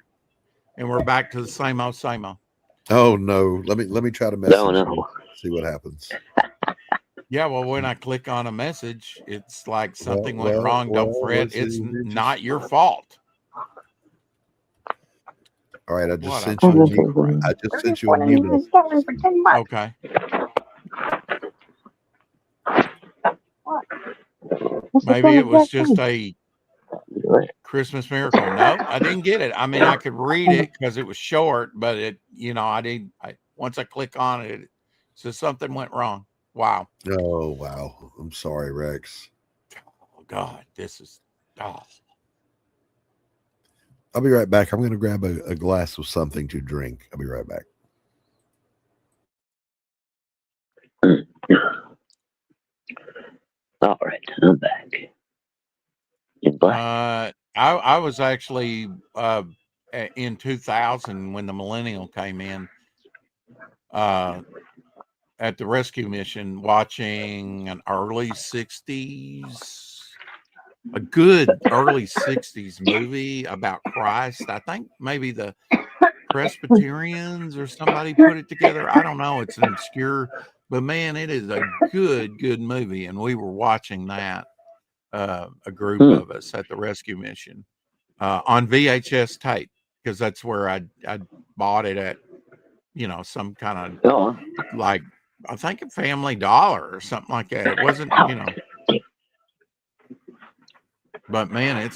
and we're back to the same old same old. Oh no. Let me try to message you, see what happens. Yeah, well, when I click on a message, it's like something went wrong. Don't fret, it's not your fault. All right, I just What sent you an email. I just sent you an email. Okay. Maybe it was just a Christmas miracle. No, I didn't get it. I mean, I could read it because it was short, but once I click on it, it says something went wrong. Wow. Oh, wow. I'm sorry, Rex. Oh, God, this is, oh. I'll be right back. I'm going to grab a glass of something to drink. I'll be right back. All right, I'm back. I was actually in 2000 when the millennial came in at the rescue mission, watching an early 60s, a good early 60s movie about Christ. I think maybe the Presbyterians or somebody put it together. I don't know. It's an obscure, but man, it is a good movie. And we were watching that, a group of us at the rescue mission on VHS tape, because that's where I bought it at, some kind of like, I think a Family Dollar or something like that. It wasn't, but man,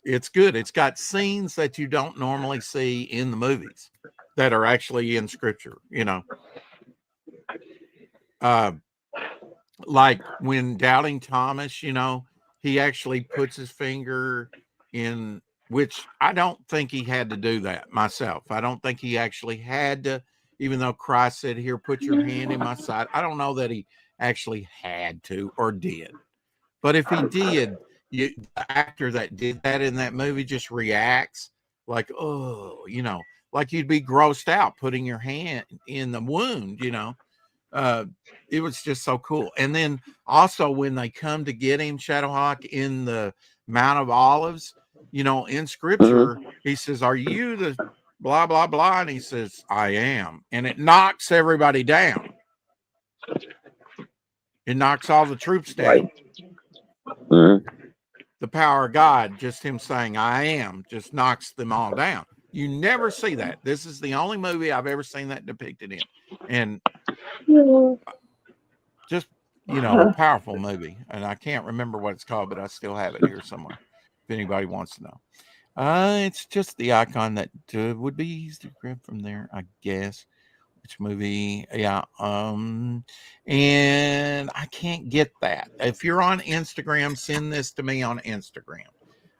it's good. It's got scenes that you don't normally see in the movies that are actually in scripture, like when Doubting Thomas, he actually puts his finger in, which I don't think he had to do that myself. I don't think he actually had to, even though Christ said, here, put your hand in my side. I don't know that he actually had to or did. But if he did, the actor that did that in that movie just reacts like, oh, like you'd be grossed out putting your hand in the wound, it was just so cool. And then also when they come to get him, Shadowhawk, in the Mount of Olives, in scripture, he says, are you the blah, blah, blah? And he says, I am. And it knocks everybody down. It knocks all the troops down. Right. The power of God, just him saying, I am, just knocks them all down. You never see that. This is the only movie I've ever seen that depicted in. And just, a powerful movie. And I can't remember what it's called, but I still have it here somewhere if anybody wants to know. It's just the icon that would be easy to grab from there, I guess. Which movie? Yeah. And I can't get that. If you're on Instagram, send this to me on Instagram.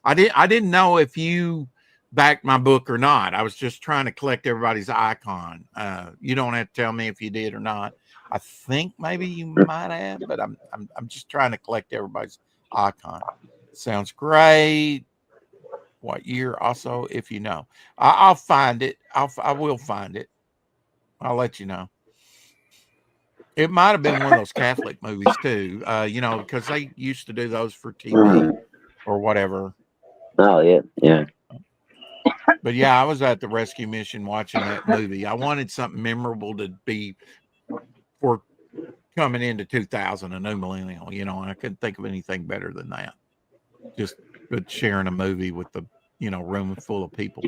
I didn't know if you backed my book or not. I was just trying to collect everybody's icon. You don't have to tell me if you did or not. I think maybe you might have, but I'm just trying to collect everybody's icon. Sounds great. What year? Also, if you know, I'll find it. I will find it. I'll let you know. It might have been one of those Catholic movies too, because they used to do those for TV or whatever. Oh, yeah. But yeah, I was at the rescue mission watching that movie. I wanted something memorable to be for coming into 2000, a new millennial, and I couldn't think of anything better than that. Just sharing a movie with the, room full of people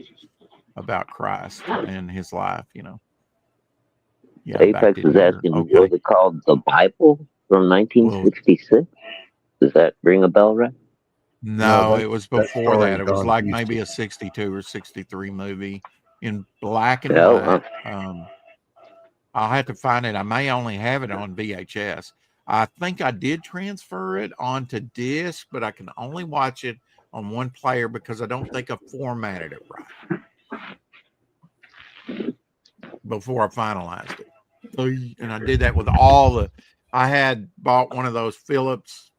about Christ and his life, Yeah, Apex is asking, was it called The Bible from 1966? Does that ring a bell, right? No, it was before that. It was like maybe a 62 or 63 movie in black and white. I'll have to find it. I may only have it on VHS. I think I did transfer it onto disc, but I can only watch it on one player because I don't think I formatted it right before I finalized it. And I did that with all the. I had bought one of those Philips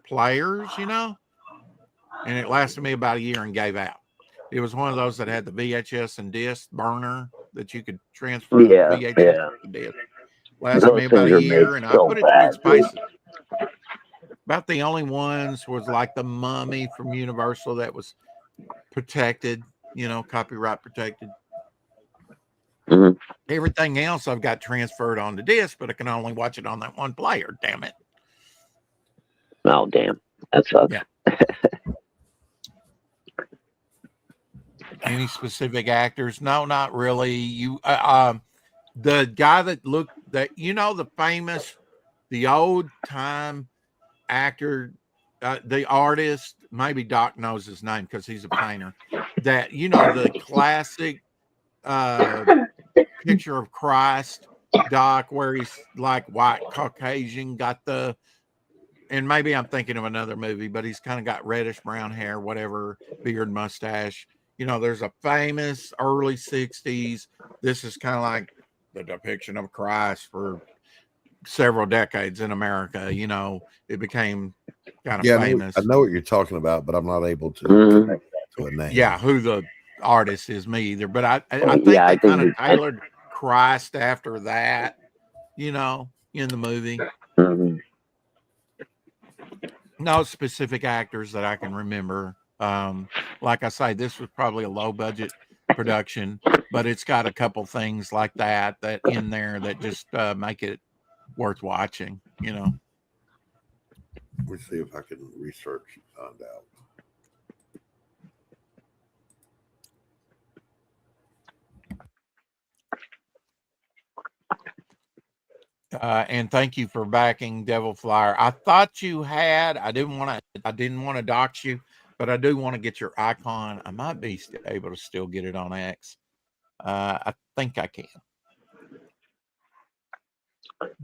players, and it lasted me about a year and gave out. It was one of those that had the VHS and disc burner that you could transfer the VHS to disc. Lasted me about a year, and I put it through its paces. About the only ones was like the Mummy from Universal that was protected, copyright protected. Mhm. Everything else I've got transferred on the disc, but I can only watch it on that one player. Damn it. Oh, damn. That sucks. Yeah. Any specific actors? No, not really. The guy that the famous, the old time actor, the artist, maybe Doc knows his name because he's a painter, that, the classic picture of Christ, Doc, where he's like white Caucasian, and maybe I'm thinking of another movie, but he's kind of got reddish brown hair, whatever, beard, mustache. There's a famous early 60s. This is kind of like the depiction of Christ for several decades in America. It became kind of famous. I know what you're talking about, but I'm not able to Mhm. connect that to a name. Yeah, who the artist is me either. But I think they kind of tailored Christ after that, in the movie. Mhm. No specific actors that I can remember. Like I say, this was probably a low budget production, but it's got a couple things like that in there that just make it worth watching. Let me see if I can research and find out. And thank you for backing Devil Flyer. I thought you had. I didn't want to dox you, but I do want to get your icon. I might be able to still get it on X. I think I can.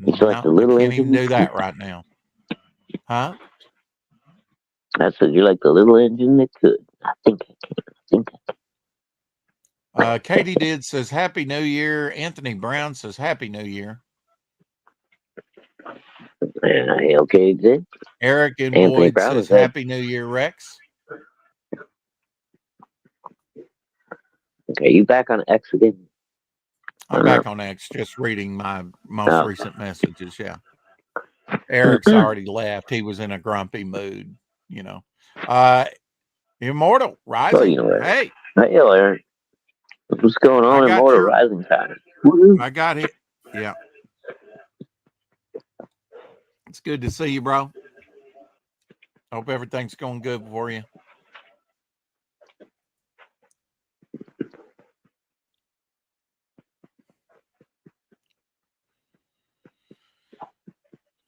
It's like the little I can't even engine. do that right now. Huh? I said you're like the little engine that could. I think I can. Katie did says Happy New Year. Anthony Brown says Happy New Year. Okay, Jay. Eric and Anthony Boyd Brown says said- Happy New Year, Rex. Okay, you back on X again? I'm back on X, just reading my most recent messages. Yeah. Eric's already left. He was in a grumpy mood, Immortal Rising. Hey, Eric. What's going on in Immortal Rising time? I got it. Yeah. It's good to see you, bro. Hope everything's going good for you.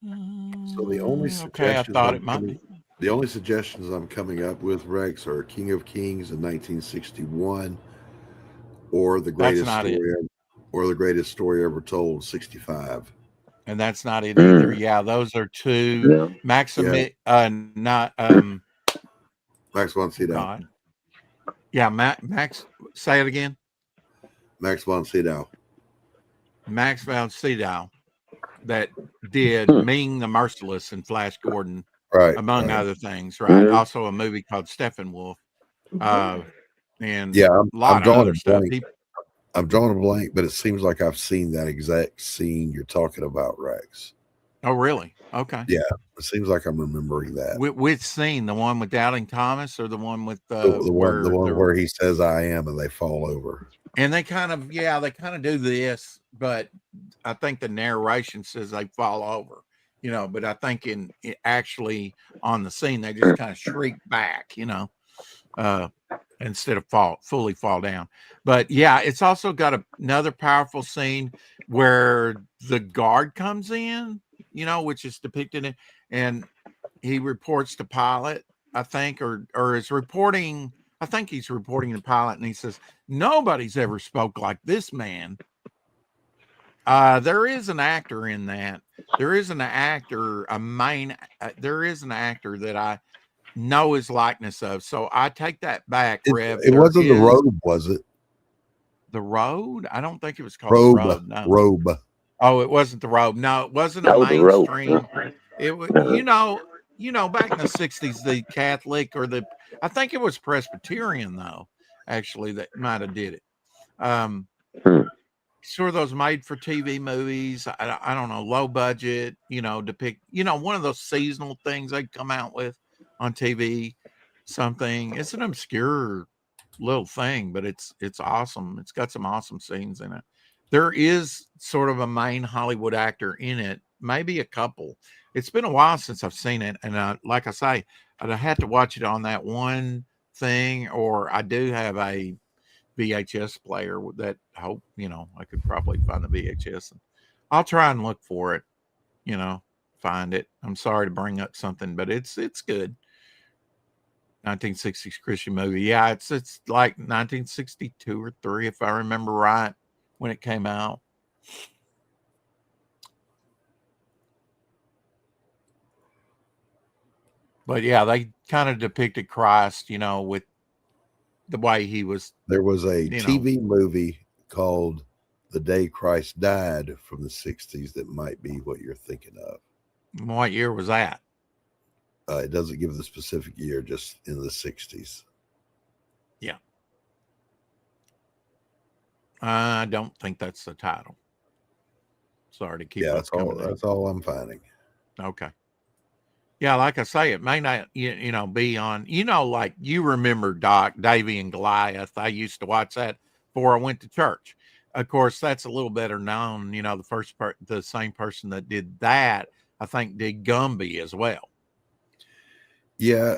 So the only I thought it might be. The only suggestions I'm coming up with, Rex, are King of Kings in 1961, or the greatest story ever told, 65. And that's not it either. Yeah, those are two. Max von Sydow. Yeah, Max. Say it again. Max von Sydow. Max von Sydow, that did Ming the Merciless and Flash Gordon, right? Among other things, right? Mm-hmm. Also, a movie called Steppenwolf, and a lot of other stuff. I'm drawing a blank, but it seems like I've seen that exact scene you're talking about, Rex. Oh, really? Okay. Yeah, it seems like I'm remembering that. Which scene? The one with Doubting Thomas, or the one with the one where he says "I am" and they fall over? And they kind of do this, but I think the narration says they fall over, but I think actually on the scene, they just kind of shriek back, instead of fully fall down. But yeah, it's also got another powerful scene where the guard comes in, which is depicted and he reports to Pilot, I think, or is reporting. I think he's reporting to Pilot, and he says, "Nobody's ever spoke like this man." There is an actor in that. There is an actor, there is an actor that I know his likeness of. So I take that back, Rev. It There wasn't The is Robe, was it? The Road. I don't think it was called Robe. The Road. No. Robe. Oh, it wasn't The Robe. No, it wasn't a No, the rope. mainstream. It was, back in the 60s, the Catholic I think it was Presbyterian though, actually, that might have did it. Sort of those made for TV movies. I don't know, low budget, depict, one of those seasonal things they come out with on TV, something. It's an obscure little thing, but it's awesome. It's got some awesome scenes in it. There is sort of a main Hollywood actor in it, maybe a couple. It's been a while since I've seen it. And like I say, I'd have to watch it on that one thing, or I do have a VHS player that I hope, I could probably find the VHS. And I'll try and look for it, find it. I'm sorry to bring up something, but it's good. 1960s Christian movie. Yeah, it's like 1962 or 3, if I remember right, when it came out. But yeah, they kind of depicted Christ, with the way he was. There was a TV movie called The Day Christ Died from the 60s that might be what you're thinking of. What year was that? It doesn't give the specific year, just in the 60s. Yeah. I don't think that's the title. Sorry to keep. Yeah, that's all I'm finding. Okay. Yeah, like I say, it may not, be on, like you remember Doc, Davy and Goliath. I used to watch that before I went to church. Of course, that's a little better known. The same person that did that, I think, did Gumby as well. Yeah,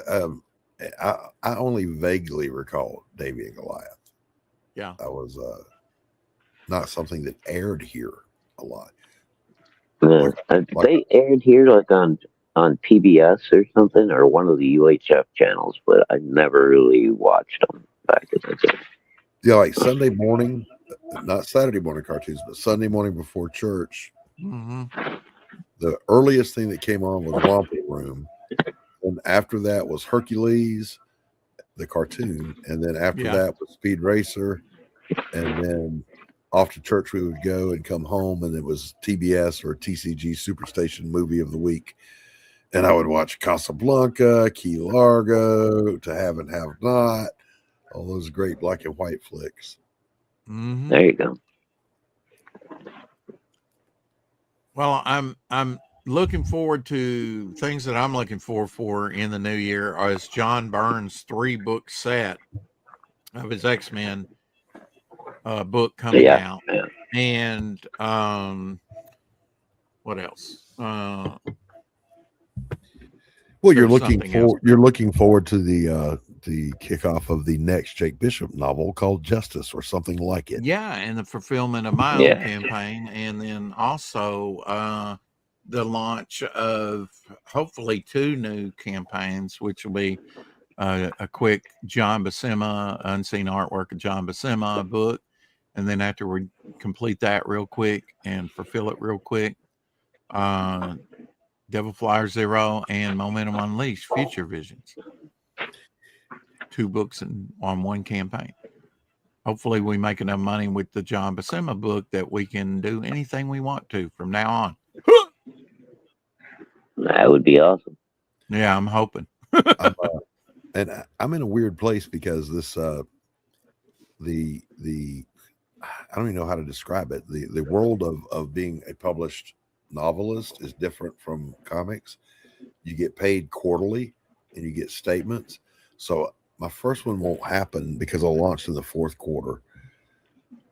I only vaguely recall Davy and Goliath. Yeah, that was not something that aired here a lot. They aired here like on PBS or something, or one of the UHF channels, but I never really watched them back in the day. Yeah, like Sunday morning, not Saturday morning cartoons, but Sunday morning before church. Mm-hmm. The earliest thing that came on was Romper Room. And after that was Hercules, the cartoon. And then after that was Speed Racer. And then off to church we would go and come home, and it was TBS or TCG Superstation Movie of the Week. And I would watch Casablanca, Key Largo, To Have and Have Not, all those great black and white flicks. Mm-hmm. There you go. Well, I'm looking forward to things that I'm looking for in the new year is John Byrne's 3-book set of his X-Men book coming out. Yeah. And what else? Well, you're looking forward to the kickoff of the next Jake Bishop novel called Justice or something like it. Yeah, and the fulfillment of my own campaign, and then also the launch of hopefully 2 new campaigns, which will be a quick John Buscema, Unseen Artwork of John Buscema book, and then after we complete that real quick and fulfill it real quick, Devil Flyer Zero and Momentum Unleashed Future Visions. 2 books on one campaign. Hopefully we make enough money with the John Buscema book that we can do anything we want to from now on. That would be awesome. Yeah, I'm hoping. And I'm in a weird place because this the I don't even know how to describe it. The world of being a published novelist is different from comics. You get paid quarterly and you get statements. So my first one won't happen because I'll launch in the 4th quarter.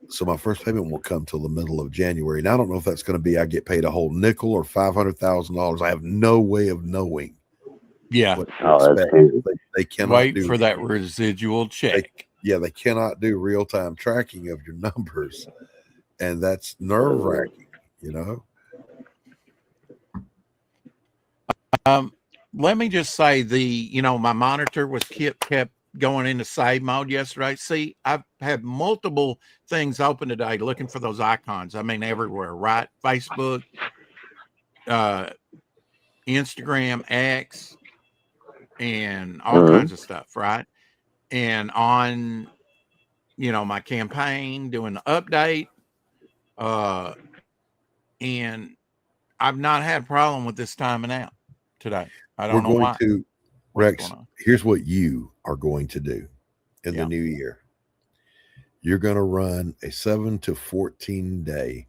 So my first payment won't come till the middle of January. And I don't know if that's going to be I get paid a whole nickel or $500,000. I have no way of knowing. Yeah. They cannot wait for that residual check. They cannot do real-time tracking of your numbers. And that's nerve-wracking, Let me just say my monitor was kept going into save mode yesterday. See, I've had multiple things open today looking for those icons. I mean, everywhere, right? Facebook, Instagram, X, and all kinds of stuff, right? And on, my campaign, doing the update, and I've not had a problem with this timing out today. I don't know why. Rex, here's what you are going to do in the new year. You're going to run a 7 to 14 day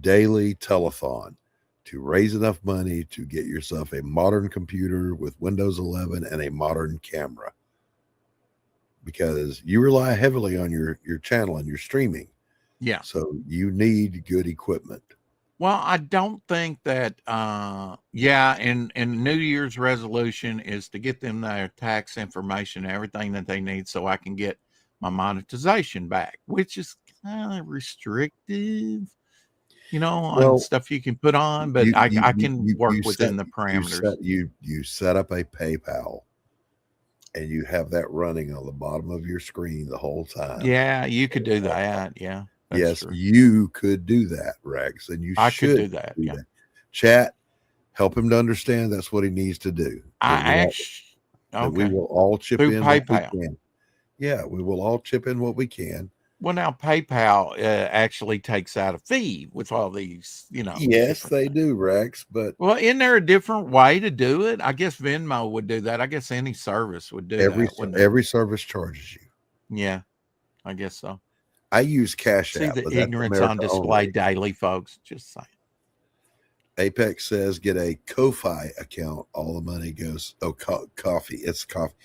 daily telethon to raise enough money to get yourself a modern computer with Windows 11 and a modern camera, because you rely heavily on your channel and your streaming. Yeah. So you need good equipment. Well, I don't think that, and New Year's resolution is to get them their tax information, everything that they need, so I can get my monetization back, which is kind of restrictive, on stuff you can put on, but I can work within the parameters. You set up a PayPal and you have that running on the bottom of your screen the whole time. Yeah, you could do that. Yeah. Yes, true. you could do that, Rex, and I should do that. Yeah. Chat, help him to understand that's what he needs to do. We will all chip in PayPal. what we can. Yeah, we will all chip in what we can. Well, now PayPal actually takes out a fee with all these, Yes, they do, Rex. But isn't there a different way to do it? I guess Venmo would do that. I guess any service would do that. Every service charges you. Yeah, I guess so. I use Cash App. See the ignorance on display daily, folks. Just saying. Apex says get a Ko-Fi account. All the money goes. Oh, coffee. It's coffee.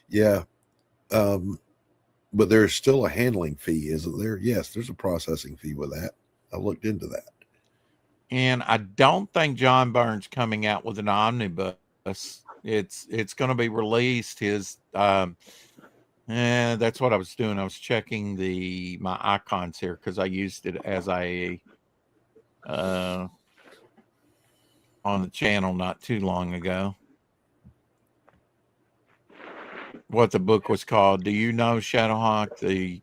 Yeah. But there's still a handling fee, isn't there? Yes, there's a processing fee with that. I looked into that. And I don't think John Byrne's coming out with an omnibus. It's going to be released. That's what I was doing. I was checking my icons here because I used it as on the channel not too long ago. What the book was called? Do you know, Shadowhawk? The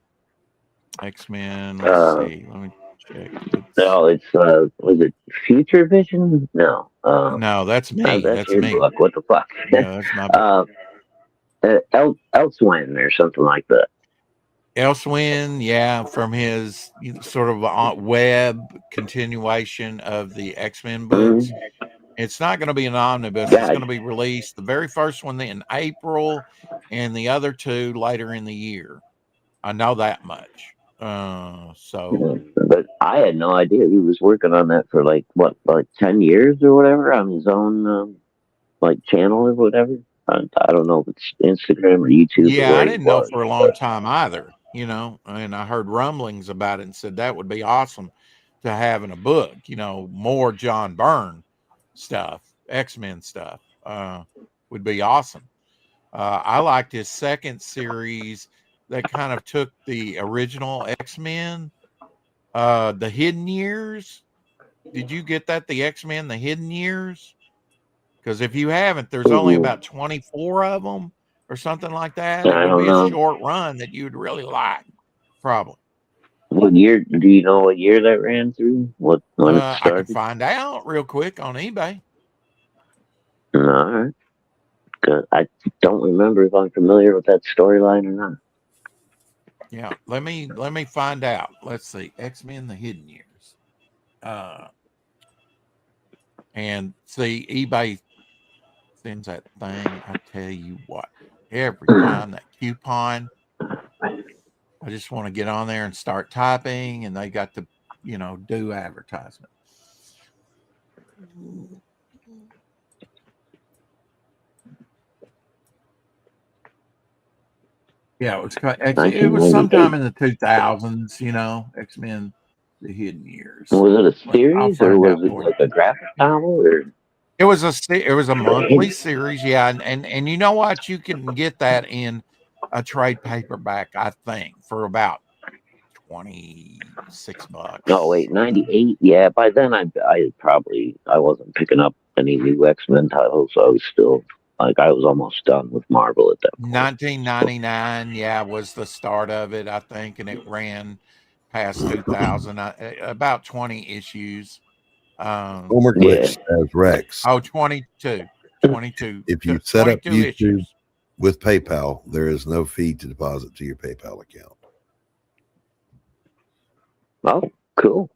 X-Men. Let's see. Let me check. No, it's was it Future Vision? No. No, that's me. That's your me. book. What the fuck? Yeah, that's my book. Elsewin or something like that. Elsewin, yeah, from his sort of web continuation of the X-Men books. Mm-hmm. It's not going to be an omnibus. It's going to be released, the very first one in April and the other two later in the year. I know that much. But I had no idea he was working on that for like 10 years or whatever on his own channel or whatever. I don't know if it's Instagram or YouTube. Yeah, I didn't know for a long time either, and I heard rumblings about it and said that would be awesome to have in a book, more John Byrne stuff, X-Men stuff would be awesome. I liked his second series that kind of took the original X-Men, the Hidden Years. Did you get that? The X-Men, the Hidden Years? Because if you haven't, there's only about 24 of them or something like that. It would be a short run that you would really like, probably. What year? Do you know what year that ran through? When it started? I can find out real quick on eBay. All right. Good. I don't remember if I'm familiar with that storyline or not. Yeah, let me find out. Let's see, X-Men: The Hidden Years, and see eBay sends that thing. I tell you what, every time that coupon. I just want to get on there and start typing, and they got to, do advertisement. Yeah, it was sometime in the 2000s, X-Men: The Hidden Years. Was it a series or was it like a graphic novel? Or? It was a monthly series, yeah, and you know what? You can get that in a trade paperback, I think, for about $26. Oh wait, 98. Yeah, by then I wasn't picking up any new X-Men titles, so I was still Like I was almost done with Marvel at that point. 1999, yeah, was the start of it, I think, and it ran past 2000, about 20 issues. Homer Yeah. Glitch as Rex. 22, 22, If you set up 22 YouTube issues. with PayPal, there is no fee to deposit to your PayPal account. Oh, cool.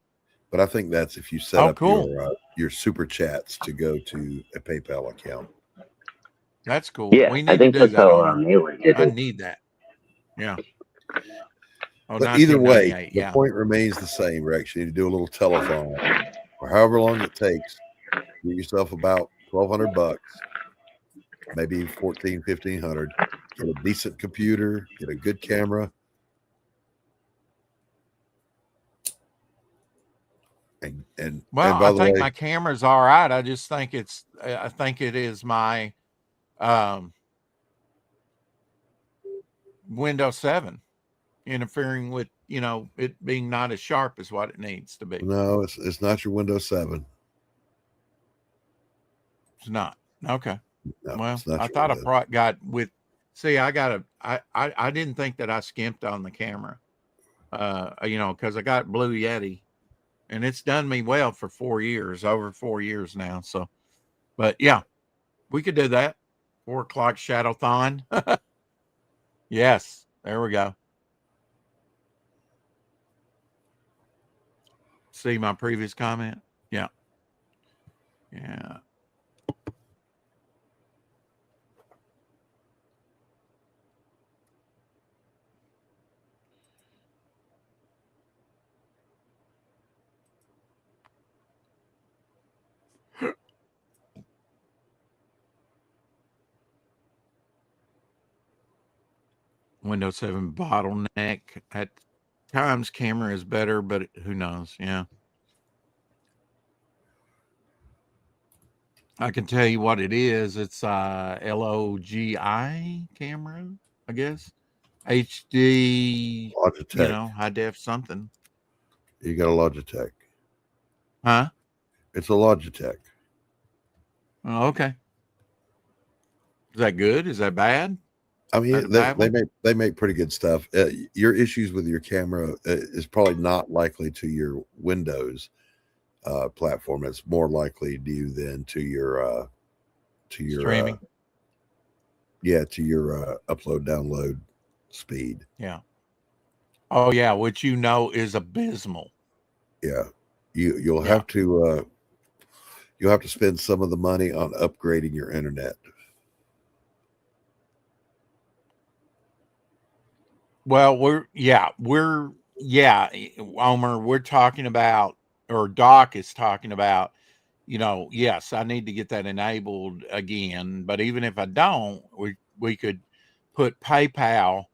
But I think that's if you set Oh, up cool. your super chats to go to a PayPal account. That's cool. Yeah, We I need to think do that's that, how Homer. Mailer did I it. need that. Yeah. Oh, But either way, 1998, the yeah. point remains the same, Rex. You need to do a little telethon or however long it takes. Get yourself about $1,200, maybe 1,500. Get a decent computer, get a good camera. And Well, by I the think way, my camera's all right. I just think I think it is my Windows 7 interfering with, it being not as sharp as what it needs to be. no, it's not your Windows 7. It's not. Okay. No, Well, it's not I your thought Windows. I got with, see, I didn't think that I skimped on the camera, because I got Blue Yeti and it's done me well for 4 years, over 4 years now. So, but yeah, we could do that. 4 o'clock Shadowthon. Yes, there we go. See my previous comment? Yeah. Yeah. Windows 7 bottleneck. At times, camera is better, but who knows? Yeah. I can tell you what it is. It's LOGI camera, I guess. HD, Logitech. high def something. You got a Logitech. Huh? It's a Logitech. Oh, okay. Is that good? Is that bad? I That a mean, bad one? they make pretty good stuff. Your issues with your camera is probably not likely to your Windows platform. It's more likely due then to your Streaming. to your upload download speed. Yeah. Oh yeah, which is abysmal. Yeah, you'll Yeah. have to spend some of the money on upgrading your internet. Well, Omer, we're talking about, or Doc is talking about, yes, I need to get that enabled again. But even if I don't, we could put PayPal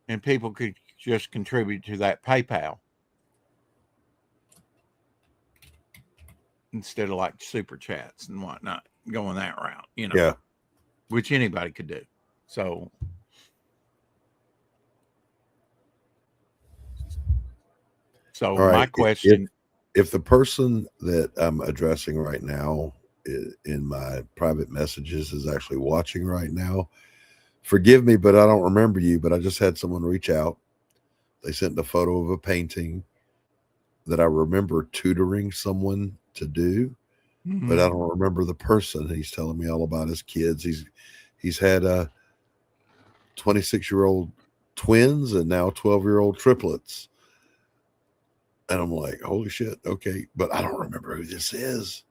and people could just contribute to that PayPal instead of like super chats and whatnot, going that route, Yeah. which anybody could do. So All right. my question, if the person that I'm addressing right now in my private messages is actually watching right now, forgive me, but I don't remember you. But I just had someone reach out. They sent a photo of a painting that I remember tutoring someone to do, but I don't remember the person. He's telling me all about his kids. He's had 26-year-old twins and now 12-year-old triplets. And I'm like, holy shit, okay. But I don't remember who this is.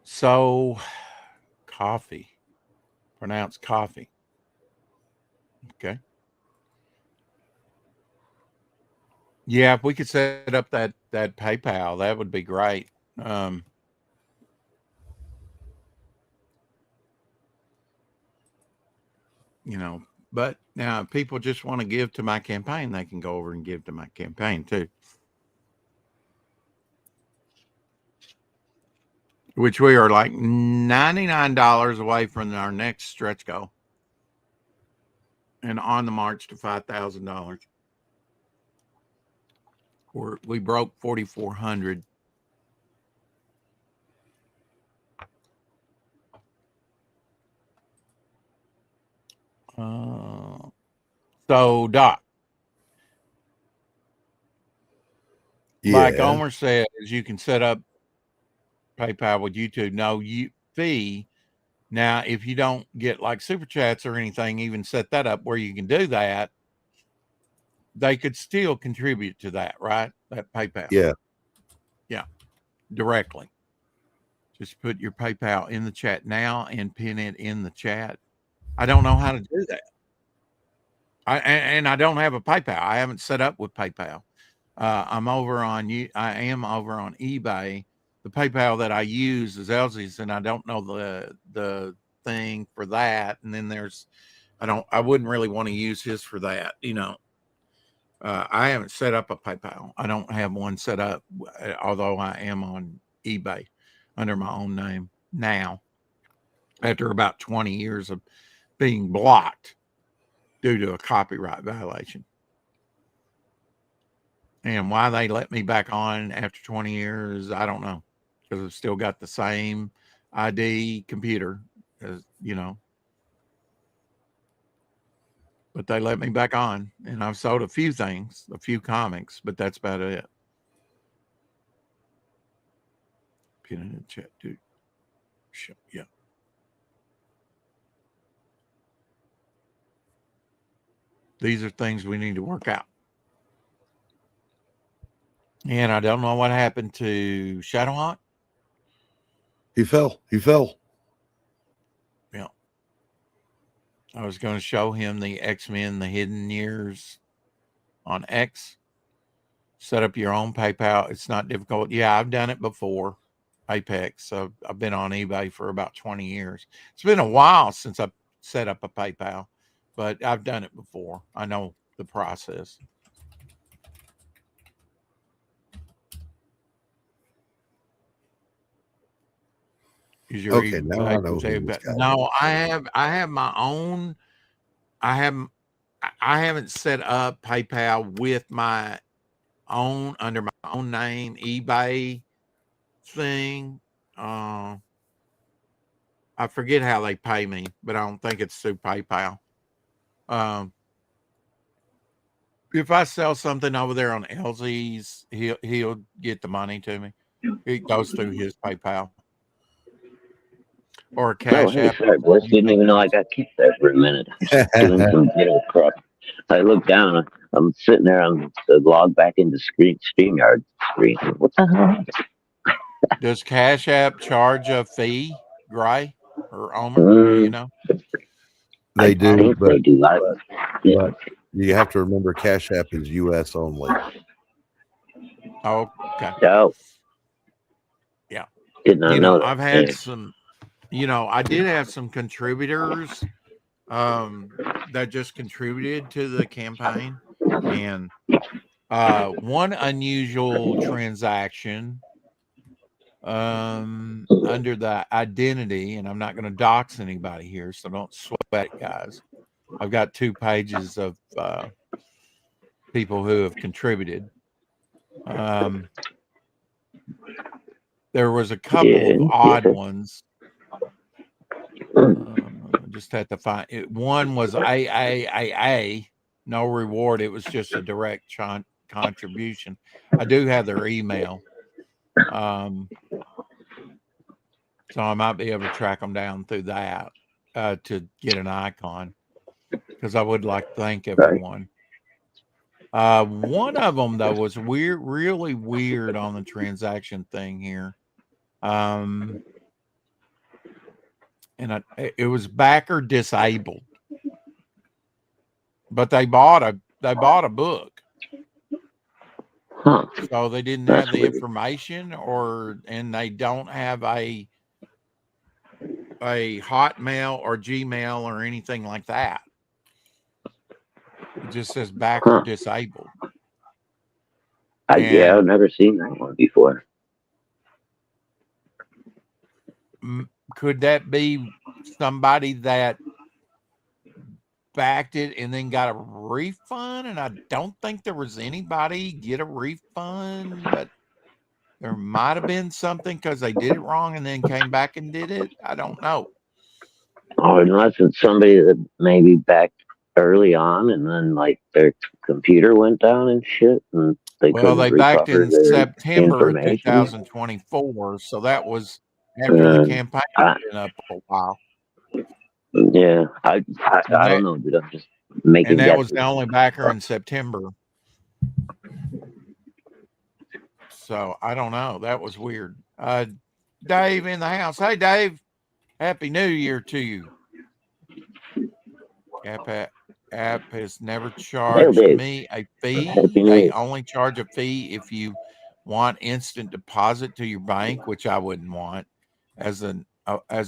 So coffee, pronounced coffee. Okay. Yeah, if we could set up that PayPal, that would be great. But now if people just want to give to my campaign, they can go over and give to my campaign too. Which we are like $99 away from our next stretch goal. And on the march to $5,000. We broke 4,400. So, Doc, like Yeah. Omer says, you can set up PayPal with YouTube, no fee. Now, if you don't get like super chats or anything, even set that up where you can do that, they could still contribute to that, right? That PayPal. Yeah. Yeah. Directly. Just put your PayPal in the chat now and pin it in the chat. I don't know how to do that. And I don't have a PayPal. I haven't set up with PayPal. I am over on eBay. The PayPal that I use is Elsie's, and I don't know the thing for that. And then I wouldn't really want to use his for that, I haven't set up a PayPal. I don't have one set up, although I am on eBay under my own name now, after about 20 years of being blocked due to a copyright violation. And why they let me back on after 20 years, I don't know, because I've still got the same ID computer as, but they let me back on, and I've sold a few things, a few comics, but that's about it. Pin in the chat, dude. Yeah. These are things we need to work out. And I don't know what happened to Shadowhawk. He fell. Yeah. I was going to show him the X-Men, the Hidden Years on X. Set up your own PayPal. It's not difficult. Yeah, I've done it before. Apex. So I've been on eBay for about 20 years. It's been a while since I've set up a PayPal, but I've done it before. I know the process. Okay, now I know who was No, I have my own. I haven't set up PayPal with my own under my own name eBay thing. I forget how they pay me, but I don't think it's through PayPal. If I sell something over there on Elsie's, he'll get the money to me. It goes through his PayPal or Cash App. Sorry, boys. Didn't even know I got kicked there for a minute. Doing some ghetto crap. I look down. I'm sitting there. I'm logged back into StreamYard screen. What the hell? Does Cash App charge a fee, Gray or Omer? They do, but they do. But you have to remember, Cash App is U.S. only. Oh, okay. Oh. Yeah. Did not know that. I've had some. I did have some contributors that just contributed to the campaign, and one unusual transaction under the identity, and I'm not going to dox anybody here, so don't sweat it, guys. I've got 2 pages of people who have contributed. There was a couple of odd ones. Just had to find it. One was AAAA, no reward. It was just a direct contribution. I do have their email. So I might be able to track them down through that to get an icon, because I would like to thank everyone. One of them, though, was really weird on the transaction thing here. And it was backer disabled, but they bought a book. Huh. So they didn't have the information, and they don't have a Hotmail or Gmail or anything like that. It just says backer disabled. Yeah, I've never seen that one before. Could that be somebody that backed it and then got a refund? And I don't think there was anybody get a refund, but there might have been something because they did it wrong and then came back and did it. I don't know. Or unless it's somebody that maybe backed early on, and then like their computer went down and shit, and they Well, couldn't they backed recover in their September of information. 2024, so that was after the campaign I, had been up a while, yeah, I and don't that know, dude. I'm just making was the guesses. only backer in September. So I don't know. That was weird. Dave in the house. Hey, Dave. Happy New Year to you. App has never charged Dave. me a fee. Happy New They Year. only charge a fee if you want instant deposit to your bank, which I wouldn't want, as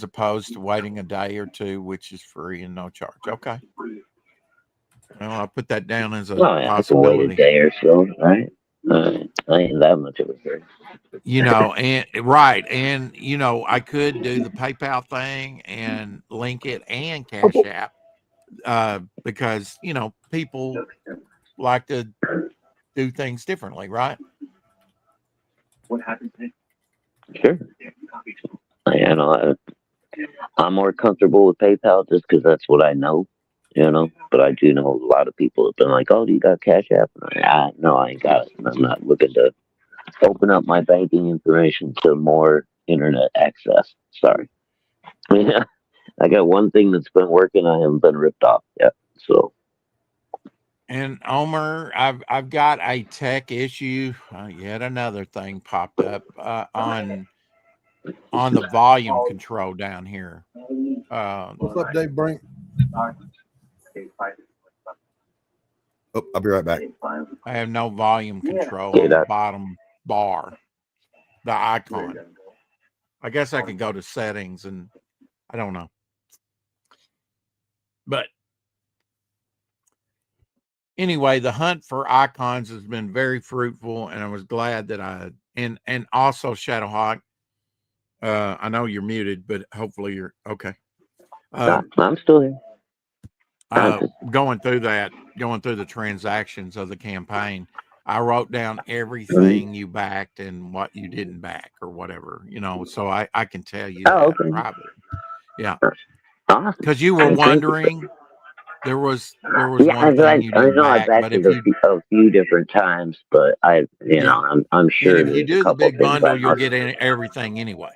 opposed to waiting a day or two, which is free and no charge. Okay. Well, I'll put that down as a Oh yeah, I can wait a possibility. day or so, right? I ain't that much of a hurry. You know, and right, and you know, I could do the PayPal thing and link it and Cash App, because you know people like to do things differently, right? Sure. I know. I'm more comfortable with PayPal just because that's what I know, But I do know a lot of people have been like, "Oh, do you got Cash App?" And no, I ain't got it. I'm not looking to open up my banking information to more internet access. Sorry. Yeah, I got one thing that's been working. I haven't been ripped off yet. So. And Omer, I've got a tech issue. Yet another thing popped up on the volume control down here. What's up, Dave Brink? Oh, I'll be right back. I have no volume control Yeah, on the bottom bar, the icon. I guess I could go to settings and I don't know. But anyway, the hunt for icons has been very fruitful, and I was glad that and also Shadowhawk. I know you're muted, but hopefully you're okay. I'm still here. Going through the transactions of the campaign, I wrote down everything you backed and what you didn't back or whatever, so I can tell you that Okay. privately. Yeah. Awesome. Because you were wondering, there was Yeah, one thing you didn't I back, backed but it if you a few different times, but I'm sure and if you there's a do the couple big things bundle, I you'll must. get everything anyway.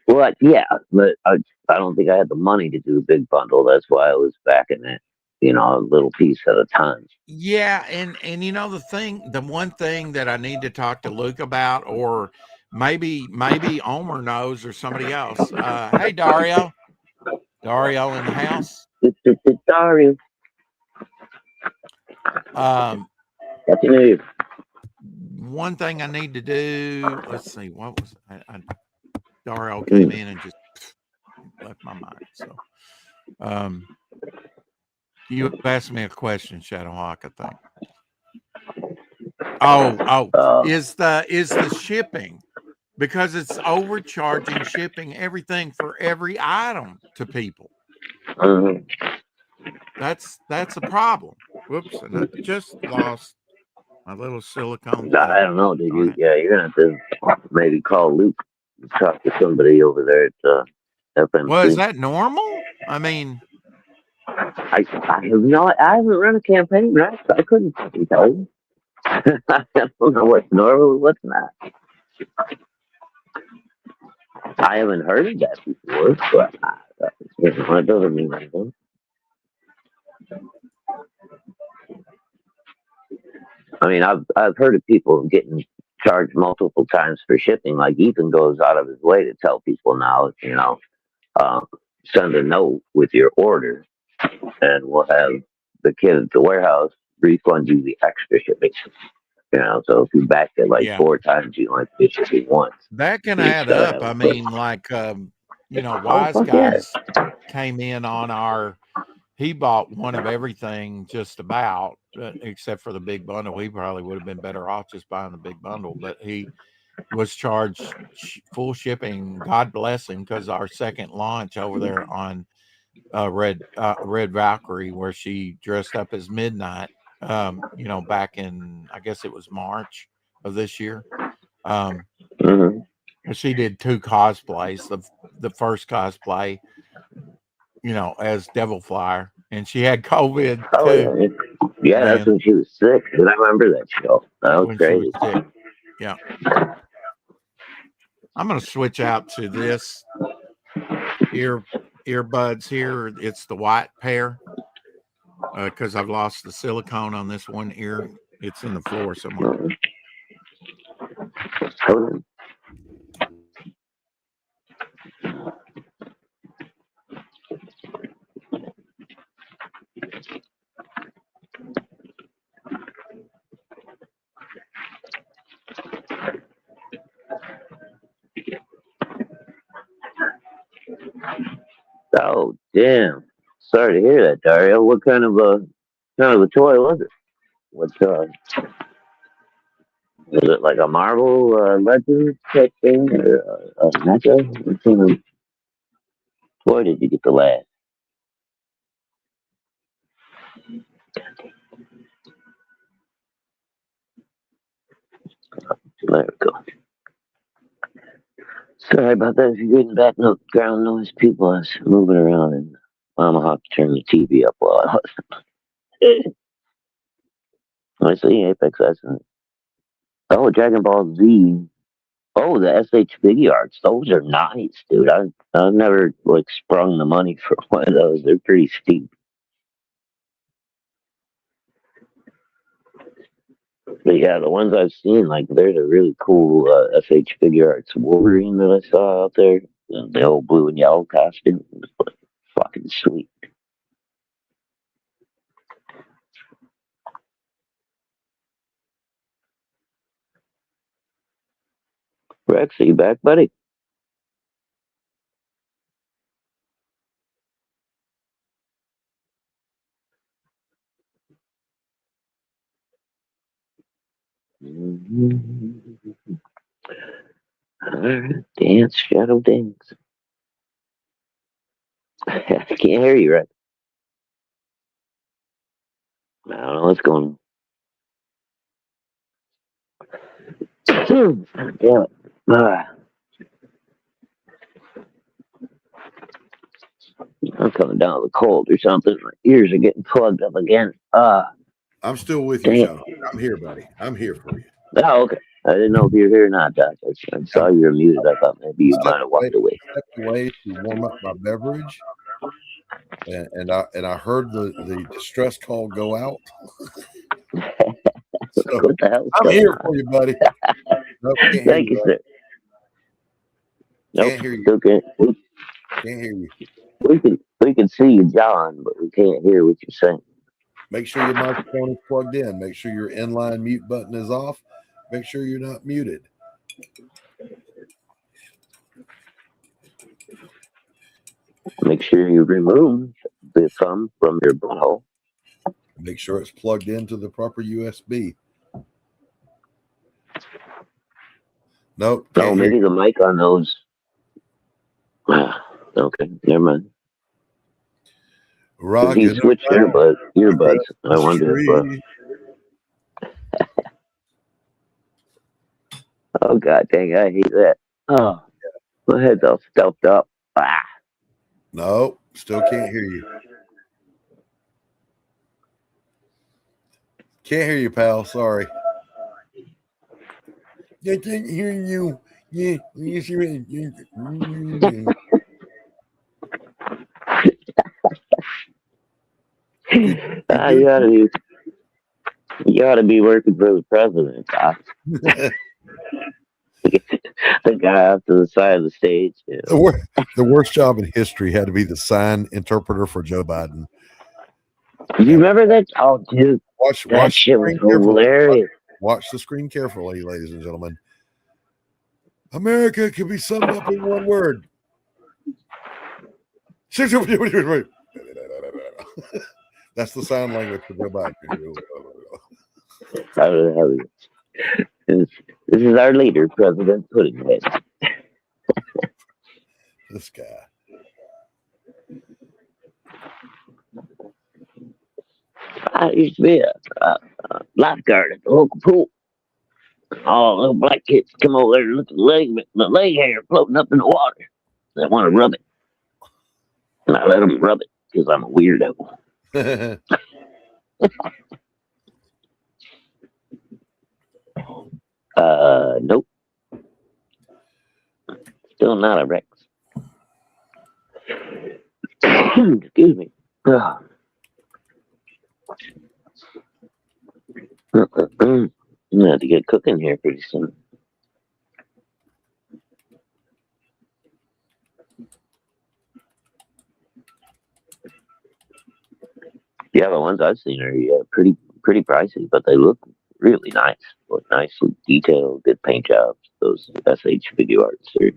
Well, yeah, but I don't think I had the money to do a big bundle. That's why I was backing it, a little piece at a time. Yeah, and the one thing that I need to talk to Luke about, or maybe Omer knows or somebody else. Hey, Dario in the house. It's Dario. Happy New Year. One thing I need to do. Let's see. What was Dario came in and just left my mind. So, you asked me a question, Shadowhawk, I think. Is the shipping, because it's overcharging shipping everything for every item to people. That's a problem. Whoops, and I just lost my little silicone thing. I don't know, dude. You're gonna have to maybe call Luke and talk to somebody over there at FMC. Well, is that normal? I mean, I haven't run a campaign, right? So I couldn't fucking tell you. I don't know what's normal, what's not. I haven't heard of that before, but it doesn't mean anything. I mean, I've heard of people getting charged multiple times for shipping. Like Ethan goes out of his way to tell people now, send a note with your order, and we'll have the kid at the warehouse refund you the extra shipping. So if you backed it 4 times, you only pay shipping once. That can add up. I mean, like, Wise Guys came in on he bought one of everything just about, except for the big bundle. He probably would have been better off just buying the big bundle, but he was charged full shipping. God bless him, because our second launch over there on Red Valkyrie, where she dressed up as Midnight, back in, I guess it was March of this year. She did 2 cosplays. The first cosplay, as Devil Flyer, and she had COVID Oh too. yeah, yeah. That's Man, when she was sick. Dude, I remember that show. That was when she was crazy. sick. Yeah. I'm going to switch out to this earbuds here. It's the white pair because I've lost the silicone on this one ear. It's in the floor somewhere. Hold on. Oh damn! Sorry to hear that, Dario. What kind of a toy was it? What was it, like a Marvel Legends type thing or a NECA? What kind of toy did you get the last? There we go. Sorry about that. If you're getting background noise, people are moving around, and Mama Hawk turned the TV up while I was. I see Apex Legends. Oh, Dragon Ball Z. Oh, the SH figure arts. Those are nice, dude. I've never like sprung the money for one of those. They're pretty steep. But yeah, the ones I've seen, like there's a really cool SH figure arts Wolverine that I saw out there. The old blue and yellow costume. It was like, fucking sweet. Rex, are you back, buddy? Alright, dance, shadow dance. I can't hear you, right? I don't know what's going on. Yeah. I'm coming down with a cold or something. My ears are getting plugged up again. I'm still with you, Damn. Sean. I'm here, buddy. I'm here for you. Oh, okay. I didn't know if you were here or not, Doc. I saw you were muted. I thought maybe you might have walked away. Stepped away to warm up my beverage, and I heard the distress call go out. So What the hell? I'm here for you, buddy. Nope, can't hear Thank you, buddy. sir. Nope, Can't hear you. still can't. Can't hear you. We can see you, John, but we can't hear what you're saying. Make sure your microphone is plugged in. Make sure your inline mute button is off. Make sure you're not muted. Make sure you remove the thumb from your butthole. Make sure it's plugged into the proper USB. Nope. Oh, maybe the mic on those. Okay, never mind. Rock He switched earbuds. I wonder if. Oh god dang! I hate that. Oh, my head's all stuffed up. Nope, still can't hear you. Can't hear you, pal. Sorry. I can't hear you. Yeah, yes, you. You ought to be working for the president, Doc. The guy up to the side of the stage. You know. The worst job in history had to be the sign interpreter for Joe Biden. You remember that? Oh, dude, that shit was hilarious. Watch the screen carefully, ladies and gentlemen. America can be summed up in one word. That's the sign language for Joe Biden. This is our leader, President Puddinghead. This guy. I used to be a lifeguard at the local pool. All little black kids come over there and look at the leg hair floating up in the water. They want to rub it. And I let them rub it because I'm a weirdo. Nope. Still not a Rex. Excuse me. Ugh. I'm gonna have to get cooking here pretty soon. Yeah, the ones I've seen are pretty pricey, but they look really nice. Look nicely detailed, good paint jobs. Those SH Video Arts are.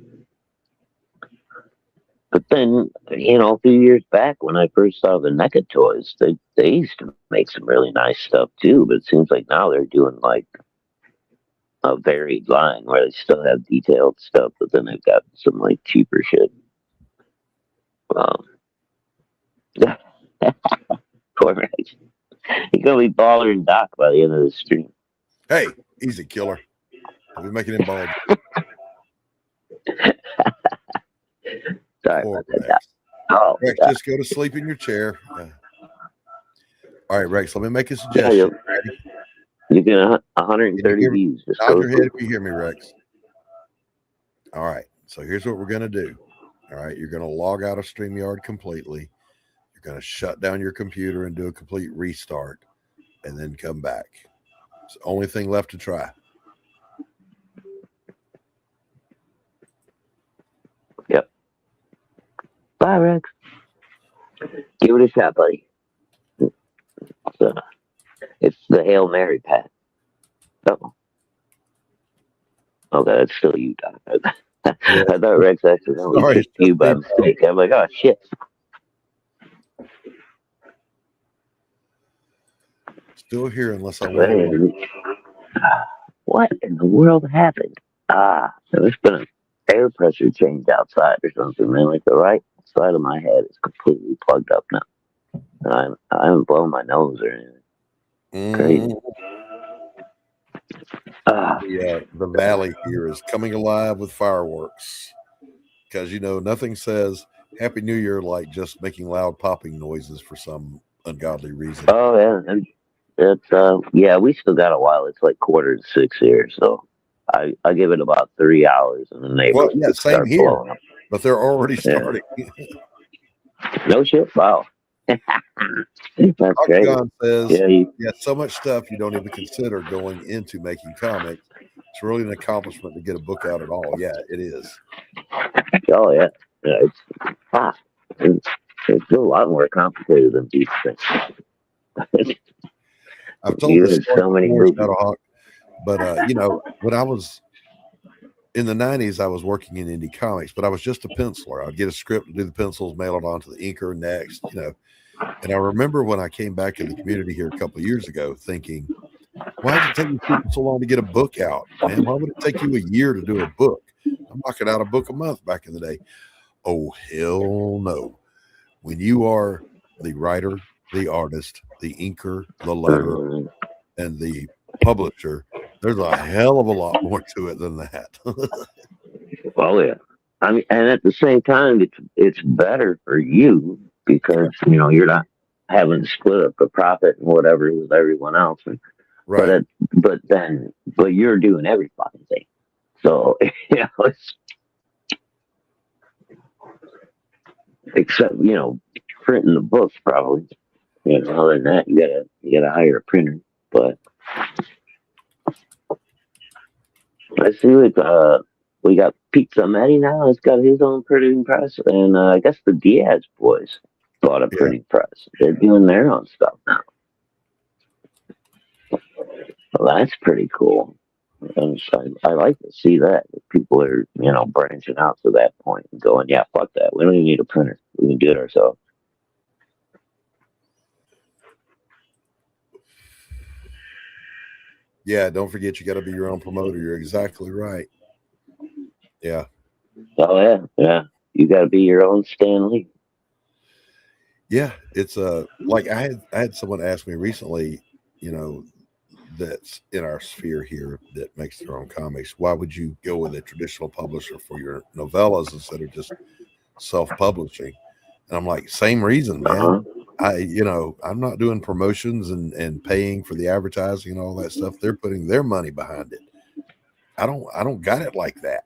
But then, a few years back when I first saw the NECA toys, they used to make some really nice stuff too. But it seems like now they're doing like a varied line where they still have detailed stuff, but then they've got some like cheaper shit. Poor Rex. He's gonna be Baller and Doc by the end of the stream. Hey, easy killer. I'll be making him bald. Sorry Poor about that, Rex. Doc. Oh, Rex, Doc. just go to sleep in your chair. All right, Rex, let me make a suggestion. You get 130 views. Just Nod go your sleep. head if you hear me, Rex. All right, so here's what we're going to do. All right, you're going to log out of StreamYard completely. You're going to shut down your computer and do a complete restart and then come back. It's the only thing left to try. Yep. Bye, Rex. Give it a shot, buddy. It's the Hail Mary Pat. Oh. Okay, that's still you, Doc. I thought Rex accidentally kicked you by mistake. I'm like, oh, shit. Still here unless I want. What in the world happened? There's been an air pressure change outside or something, man. Like the right side of my head is completely plugged up now. And I haven't blown my nose or anything. Crazy. The valley here is coming alive with fireworks because nothing says Happy New Year like just making loud popping noises for some ungodly reason. Oh yeah, and it's we still got a while. It's like 5:45 here, so I give it about 3 hours, and the neighbors same here, but they're already starting. No shit, wow. That's great. John says, so much stuff you don't even consider going into making comics. It's really an accomplishment to get a book out at all. Yeah, it is. Oh yeah, it's a lot more complicated than people think. I've told this story so many before, but when I was in the 90s, I was working in indie comics, but I was just a penciler. I'd get a script, do the pencils, mail it on to the inker next, And I remember when I came back in the community here a couple of years ago thinking, why did it take you people so long to get a book out, man? Why would it take you a year to do a book? I'm knocking out a book a month back in the day. Oh, hell no. When you are the writer, the artist, the inker, the letterer, and the publisher, there's a hell of a lot more to it than that. Oh yeah, I mean, and at the same time, it's better for you because you're not having to split up the profit and whatever with everyone else, right? But you're doing every fucking thing, so it's except printing the books probably. Other than that, you gotta hire a printer. But I see we got Pizza Matty now. It's got his own printing press, and I guess the Diaz boys bought a printing press. They're doing their own stuff now. Well, that's pretty cool. And I like to see that. People are, branching out to that point and going, yeah, fuck that. We don't even need a printer. We can do it ourselves. Yeah, don't forget you got to be your own promoter. You're exactly right. Yeah. Oh yeah. You got to be your own Stan Lee. Yeah, it's like I had someone ask me recently, that's in our sphere here that makes their own comics. Why would you go with a traditional publisher for your novellas instead of just self-publishing? And I'm like, same reason, man. I'm not doing promotions and paying for the advertising and all that stuff. They're putting their money behind it. I don't got it like that.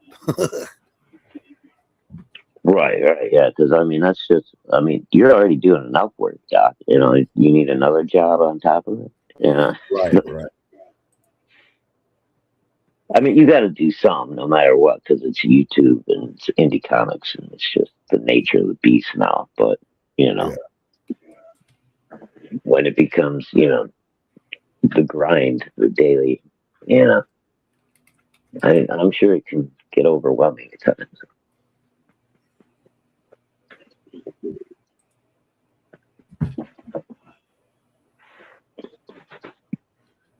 Right, yeah. Because I mean, you're already doing enough work, Doc. You need another job on top of it. Right. I mean, you got to do some, no matter what, because it's YouTube and it's indie comics, and it's just the nature of the beast now. But Yeah. when it becomes, the grind, the daily, I'm sure it can get overwhelming at times.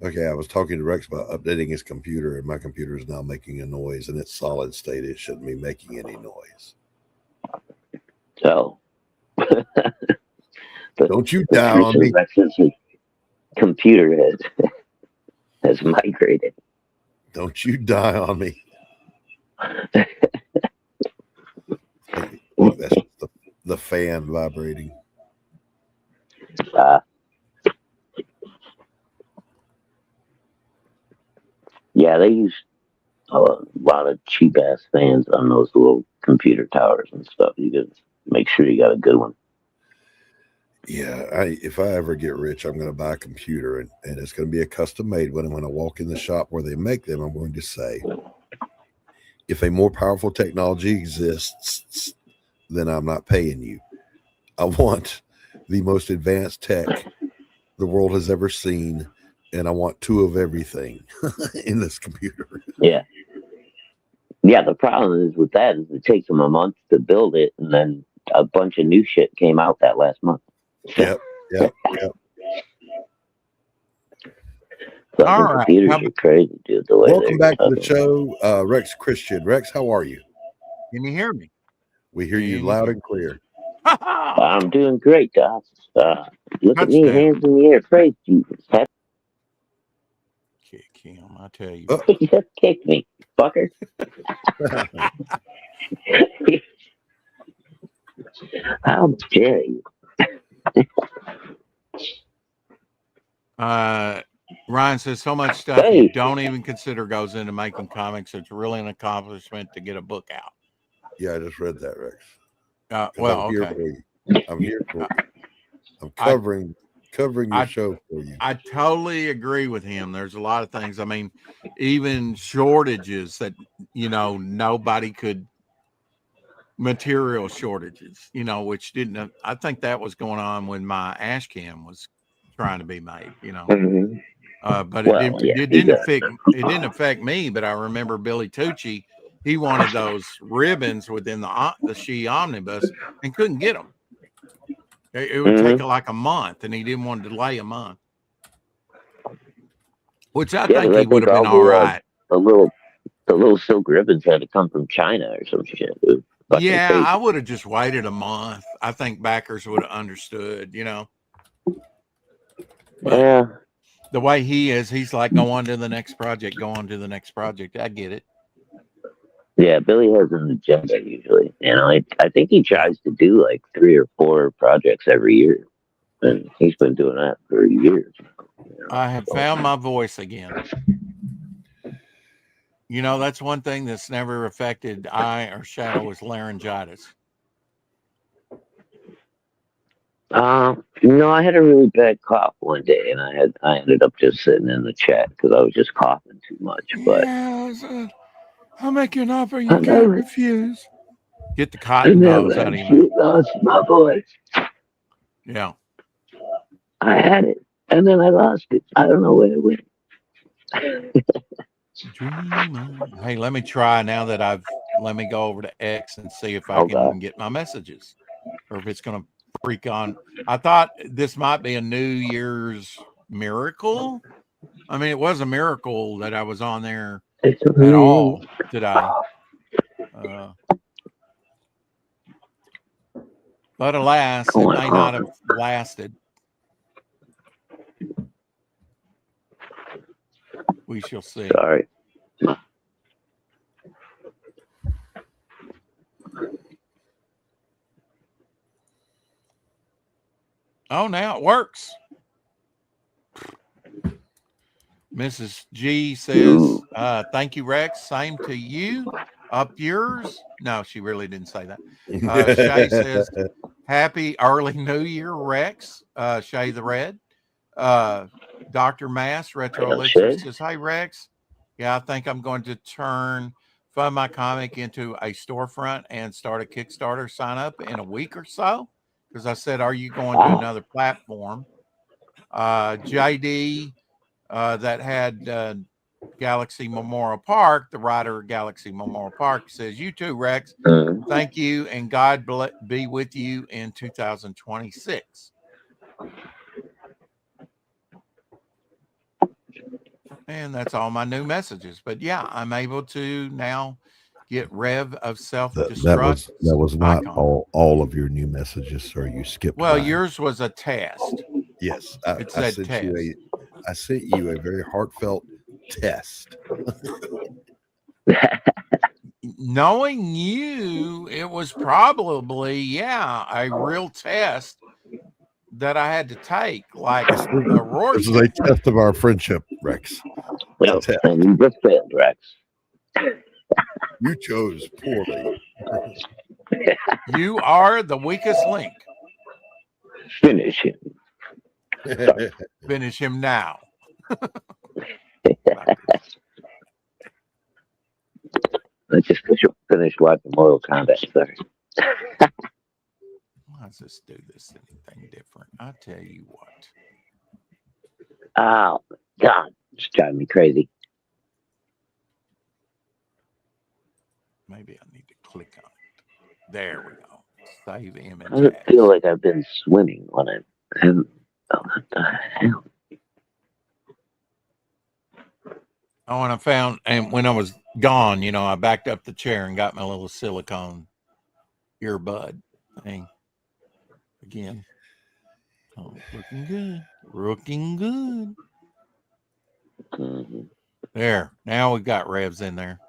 Okay, I was talking to Rex about updating his computer, and my computer is now making a noise, and it's solid state. It shouldn't be making any noise. So, Don't you die on me. Rex's computer has migrated. Don't you die on me. That's the fan vibrating. Yeah, they use a lot of cheap ass fans on those little computer towers and stuff. You got to make sure you got a good one. Yeah, if I ever get rich, I'm going to buy a computer, and it's going to be a custom made one. And when I walk in the shop where they make them, I'm going to say, if a more powerful technology exists, then I'm not paying you. I want the most advanced tech the world has ever seen, and I want 2 of everything in this computer. Yeah. Yeah, the problem is with that is it takes them a month to build it, and then a bunch of new shit came out that last month. Yep. All right. Computers are crazy, dude. Welcome back to the show, Rex Christian. Rex, how are you? Can you hear me? We hear you loud and clear. I'm doing great, Doc. Look at me, hands in the air. Praise Jesus. Kick him, I tell you. He just kicked me, fucker. How dare you? Ryan says so much stuff you don't even consider goes into making comics. It's really an accomplishment to get a book out. Yeah, I just read that, Rex. Well, I'm here for you. I'm here for you. I'm covering your show for you. I totally agree with him. There's a lot of things. I mean, even shortages that nobody could. Material shortages, which didn't. I think that was going on when my ash can was trying to be made. Mm-hmm. But it didn't affect me. But I remember Billy Tucci. He wanted those ribbons within the She Omnibus and couldn't get them. It would take like a month, and he didn't want to delay a month. Which I think he would have been all right. The little silk ribbons had to come from China or some shit. Yeah, crazy. I would have just waited a month. I think backers would have understood, But yeah. The way he is, he's like, go on to the next project, go on to the next project. I get it. Yeah, Billy has an agenda usually. I think he tries to do like 3 or 4 projects every year. And he's been doing that for years. I have found my voice again. That's one thing that's never affected eye or shadow is laryngitis. I had a really bad cough one day, and I ended up just sitting in the chat because I was just coughing too much. But I'll make you an offer you can't refuse. Get the cotton balls out of him. You lost my voice. Yeah. I had it, and then I lost it. I don't know where it went. Hey, let me try now that let me go over to X and see if I can get my messages or if it's going to freak on. I thought this might be a New Year's miracle. I mean, it was a miracle that I was on there at all today. But alas, it may not have lasted. We shall see. Sorry. Oh, now it works. Mrs. G says, thank you, Rex. Same to you. Up yours. No, she really didn't say that. Shay says, happy early New Year, Rex. Shay the Red. Dr. Mass, Retro Elixir, says, hey, Rex. Yeah, I think I'm going to turn Fund My Comic into a storefront and start a Kickstarter sign up in a week or so. Because I said, are you going to another platform? JD, that had Galaxy Memorial Park, the writer of Galaxy Memorial Park, says, you too, Rex. Thank you, and God be with you in 2026. And that's all my new messages. But yeah, I'm able to now get Rev of Self-Destruct. That was not icon. all of your new messages, sir. You skipped. Well, mine. yours was a test. Yes, It said test. I sent you a very heartfelt test. Knowing you, it was probably, a real test that I had to take, like a Rorschach. This is a test of our friendship, Rex. Well, and you just failed, Rex. You chose poorly. You are the weakest link. Finish him. Finish him now. Let's just finish watching Mortal Kombat first. Why does this do this anything different? I tell you what. Oh, God. It's driving me crazy. Maybe I need to click on it. There we go. Save image. I don't feel like I've been swimming when I haven't. Oh, what the hell? Oh, and I found, and when I was gone, I backed up the chair and got my little silicone earbud thing again. Oh, looking good. Looking good. Mm-hmm. There. Now we've got Revs in there.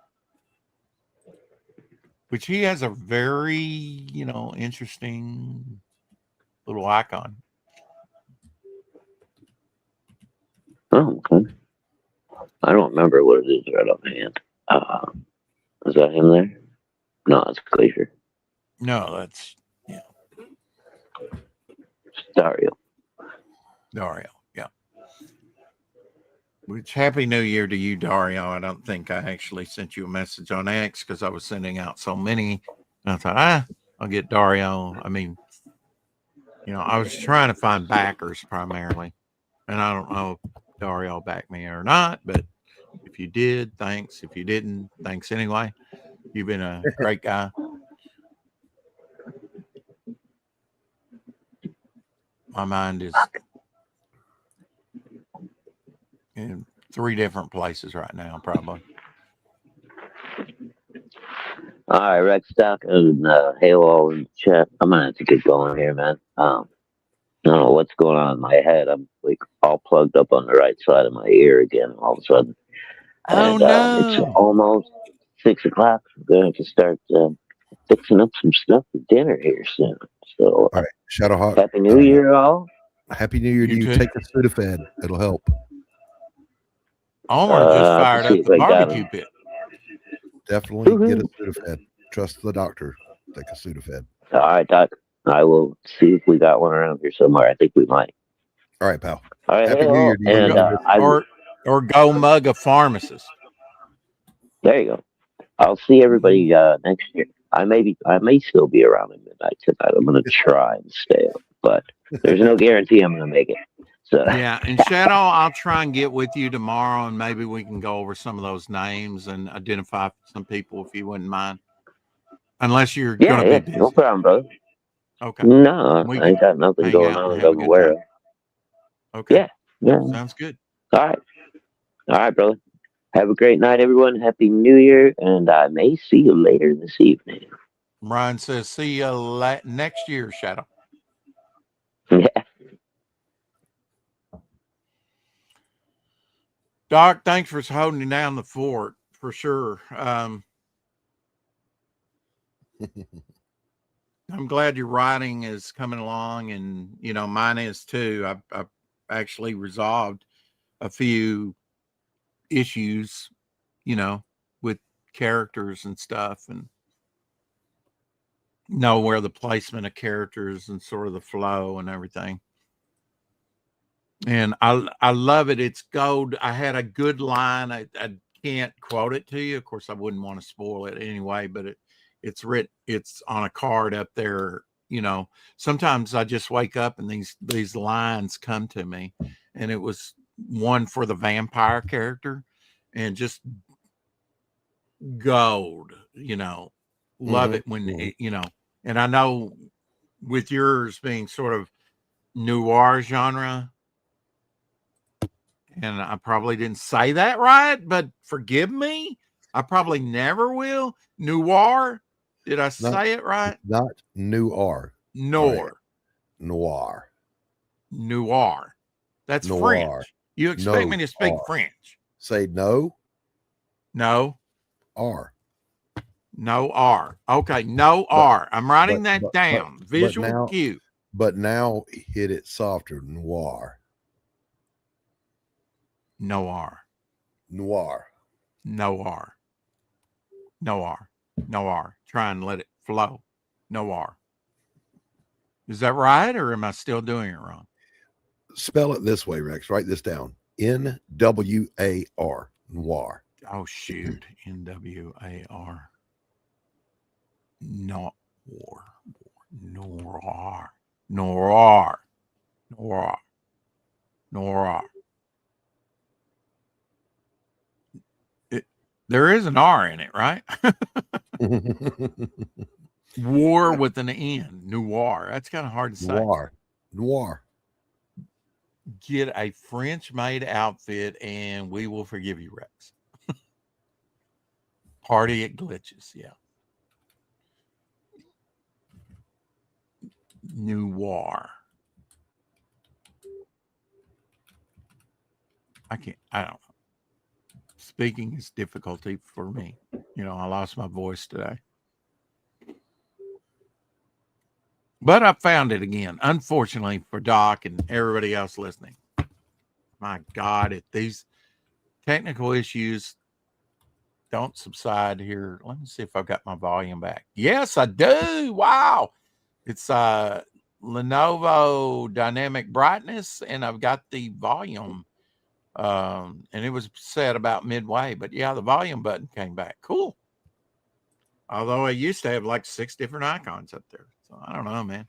Which he has a very, interesting little icon. Oh, okay. I don't remember what it is right offhand. Is that him there? No, it's Glacier. No, that's Dario. Dario. Yeah. Which happy New Year to you, Dario. I don't think I actually sent you a message on X because I was sending out so many. And I thought, I'll get Dario. I mean, I was trying to find backers primarily. And I don't know if Dario backed me or not, but if you did, thanks. If you didn't, thanks anyway. You've been a great guy. My mind is in 3 different places right now, probably. All right, Rex Stock and Halo in the chat. I'm gonna have to get going here, man. I don't know what's going on in my head. I'm like all plugged up on the right side of my ear again all of a sudden. Oh, And, no. It's almost 6 o'clock. I'm going to start fixing up some stuff for dinner here soon. So, All right, Shadowhawk. Happy New Year, all. Happy New Year to you. too. Take a Sudafed. It'll help. Omar just fired up the barbecue pit. Definitely get a Sudafed. Trust the doctor. Take a Sudafed. All right, Doc. I will see if we got one around here somewhere. I think we might. All right, pal. All right, Happy New Year to you. And or go mug a pharmacist. There you go. I'll see everybody next year. I may still be around at midnight tonight. I'm going to try and stay up, but there's no guarantee I'm going to make it. So yeah, and Shadow, I'll try and get with you tomorrow, and maybe we can go over some of those names and identify some people if you wouldn't mind. Unless you're going to be busy. No problem, brother. Okay. No, I ain't got nothing going on that I'm aware of. Okay. Yeah. Sounds good. All right, brother. Have a great night, everyone. Happy New Year, and I may see you later this evening. Ryan says, see you next year, Shadow. Yeah. Doc, thanks for holding down the fort, for sure. I'm glad your writing is coming along, and mine is too. I've actually resolved a few issues, with characters and stuff, and know where the placement of characters and sort of the flow and everything. And I love it. It's gold. I had a good line. I can't quote it to you. Of course, I wouldn't want to spoil it anyway, but it's written. It's on a card up there. Sometimes I just wake up and these lines come to me, and it was one for the vampire character, and just gold. Love it when and I know with yours being sort of noir genre. And I probably didn't say that right, but forgive me. I probably never will. Noir. Did I say it right? Not noir. Noir. Noir. Noir. That's Noir. French. You expect me to speak French? Say no. No. R. No R. Okay. No R. I'm writing that down. Visual cue. But now hit it softer. Noir. Noir. Noir. Noir. Noir. Noir. Try and let it flow. Noir. Is that right, or am I still doing it wrong? Spell it this way, Rex. Write this down. N-W-A-R. Noir. Oh, shoot. N-W-A-R. Noir. Noir. Noir. Noir. Noir. There is an R in it, right? War with an N. Noir. That's kind of hard to say. Noir. Get a French-made outfit, and we will forgive you, Rex. Party at Glitches, yeah. Noir. I don't know. Speaking is difficulty for me. I lost my voice today. But I found it again, unfortunately for Doc and everybody else listening. My God, if these technical issues don't subside here, let me see if I've got my volume back. Yes, I do. Wow. It's Lenovo Dynamic Brightness, and I've got the volume. And it was set about midway, but yeah, the volume button came back. Cool. Although I used to have like 6 different icons up there. So I don't know, man.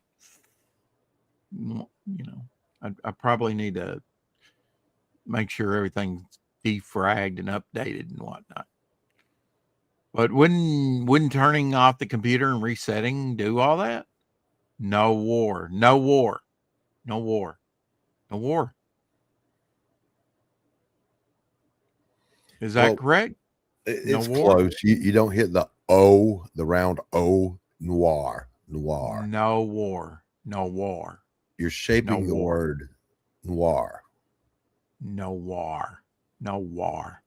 I probably need to make sure everything's defragged and updated and whatnot. But wouldn't turning off the computer and resetting do all that? No war. No war. No war. No war. Is that correct? It's close. You don't hit the O, the round O. Noir. Noir. No war. No war. You're shaping the word noir. No war. No war.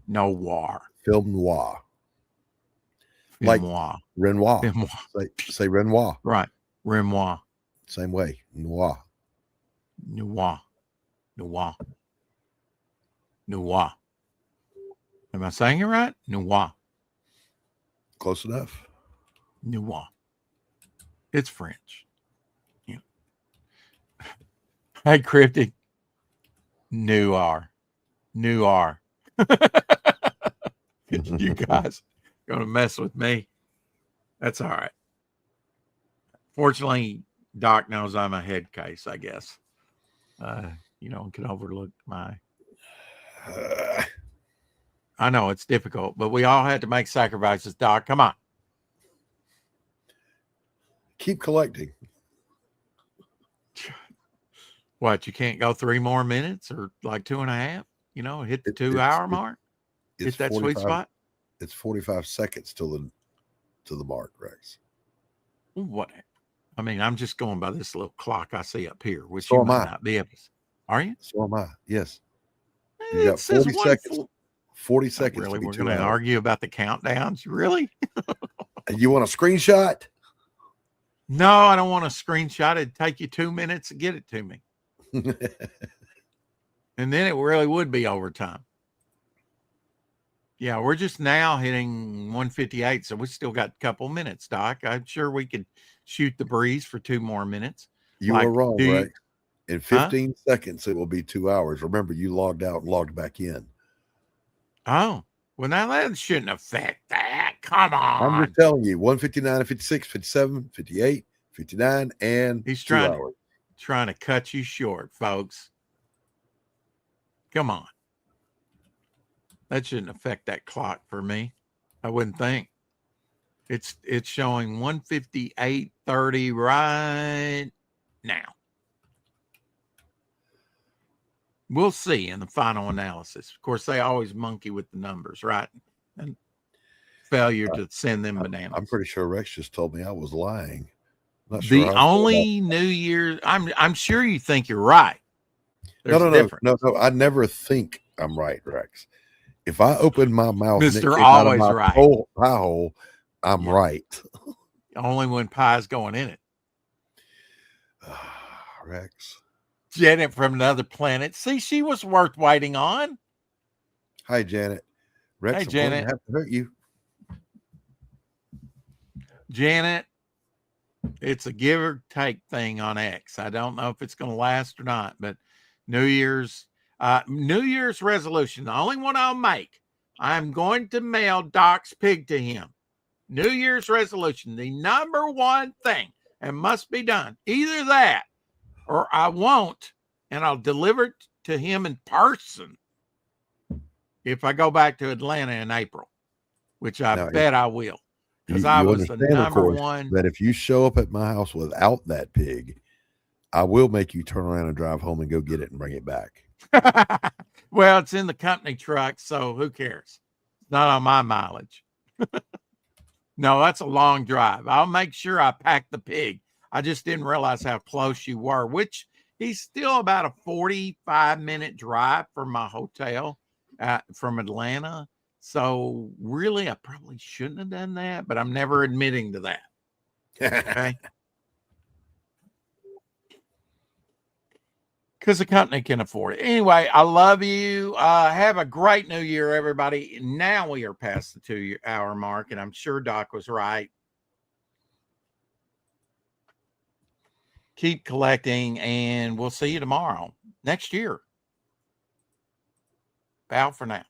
No war. Film noir. Film like noir. Renoir. Film noir. Say Renoir. Right. Renoir. Same way. Noir. Noir. Noir. Noir. Am I saying it right? Noir. Close enough. Noir. It's French. Yeah. Hey, Cryptic. Noir. Noir. You guys going to mess with me. That's all right. Fortunately, Doc knows I'm a head case, I guess. Can overlook my... I know it's difficult, but we all had to make sacrifices, Doc. Come on. Keep collecting. What, you can't go 3 more minutes or like 2.5? Hit the 2-hour mark? Hit that sweet spot? It's 45 seconds till the mark, Rex. What? I mean, I'm just going by this little clock I see up here, which So you am might I. not be able to. Are you? So am I. Yes. You got 40 seconds. 40 seconds. Really? To be We're 2 going to hours. argue about the countdowns? Really? And you want a screenshot? No, I don't want to screenshot it. It'd take you 2 minutes to get it to me. And then it really would be overtime. Yeah, we're just now hitting 158, so we still got a couple minutes, Doc. I'm sure we could shoot the breeze for 2 more minutes. You Like, were wrong, do you- right? In 15 seconds, it will be 2 hours. Remember, you logged out and logged back in. Oh, well, now that shouldn't affect that. Come on. I'm just telling you, 159, 56, 57, 58, 59, and He's 2 trying hours. trying to cut you short, folks. Come on. That shouldn't affect that clock for me. I wouldn't think. It's showing 158:30 right now. We'll see in the final analysis. Of course, they always monkey with the numbers, right? And failure to send them bananas. I'm pretty sure Rex just told me I was lying. Not sure The how I feel about only New Year's, I'm sure you think you're right. There's a difference. No. I never think I'm right, Rex. If I open my mouth, and it Mr. came out of Always my right. pie hole, I'm Yeah. right. Only when pie's going in it. Rex. Janet from another planet. See, she was worth waiting on. Hi, Janet. Rex, Hey, I'm going Janet. to have to hurt you. Janet, it's a give or take thing on X. I don't know if it's going to last or not, but New Year's resolution, the only one I'll make, I'm going to mail Doc's pig to him. New Year's resolution, the number one thing, and must be done. Either that or I won't, and I'll deliver it to him in person if I go back to Atlanta in April, which I Now, bet I will. Because You I was the understand, of number course, one. that if you show up at my house without that pig, I will make you turn around and drive home and go get it and bring it back. Well, it's in the company truck, so who cares? It's not on my mileage. No, that's a long drive. I'll make sure I pack the pig. I just didn't realize how close you were, which he's still about a 45-minute drive from my hotel from Atlanta. So really, I probably shouldn't have done that, but I'm never admitting to that. Okay. Because the company can afford it. Anyway, I love you. Have a great new year, everybody. Now we are past the 2-hour mark, and I'm sure Doc was right. Keep collecting, and we'll see you tomorrow next year. Bow for now.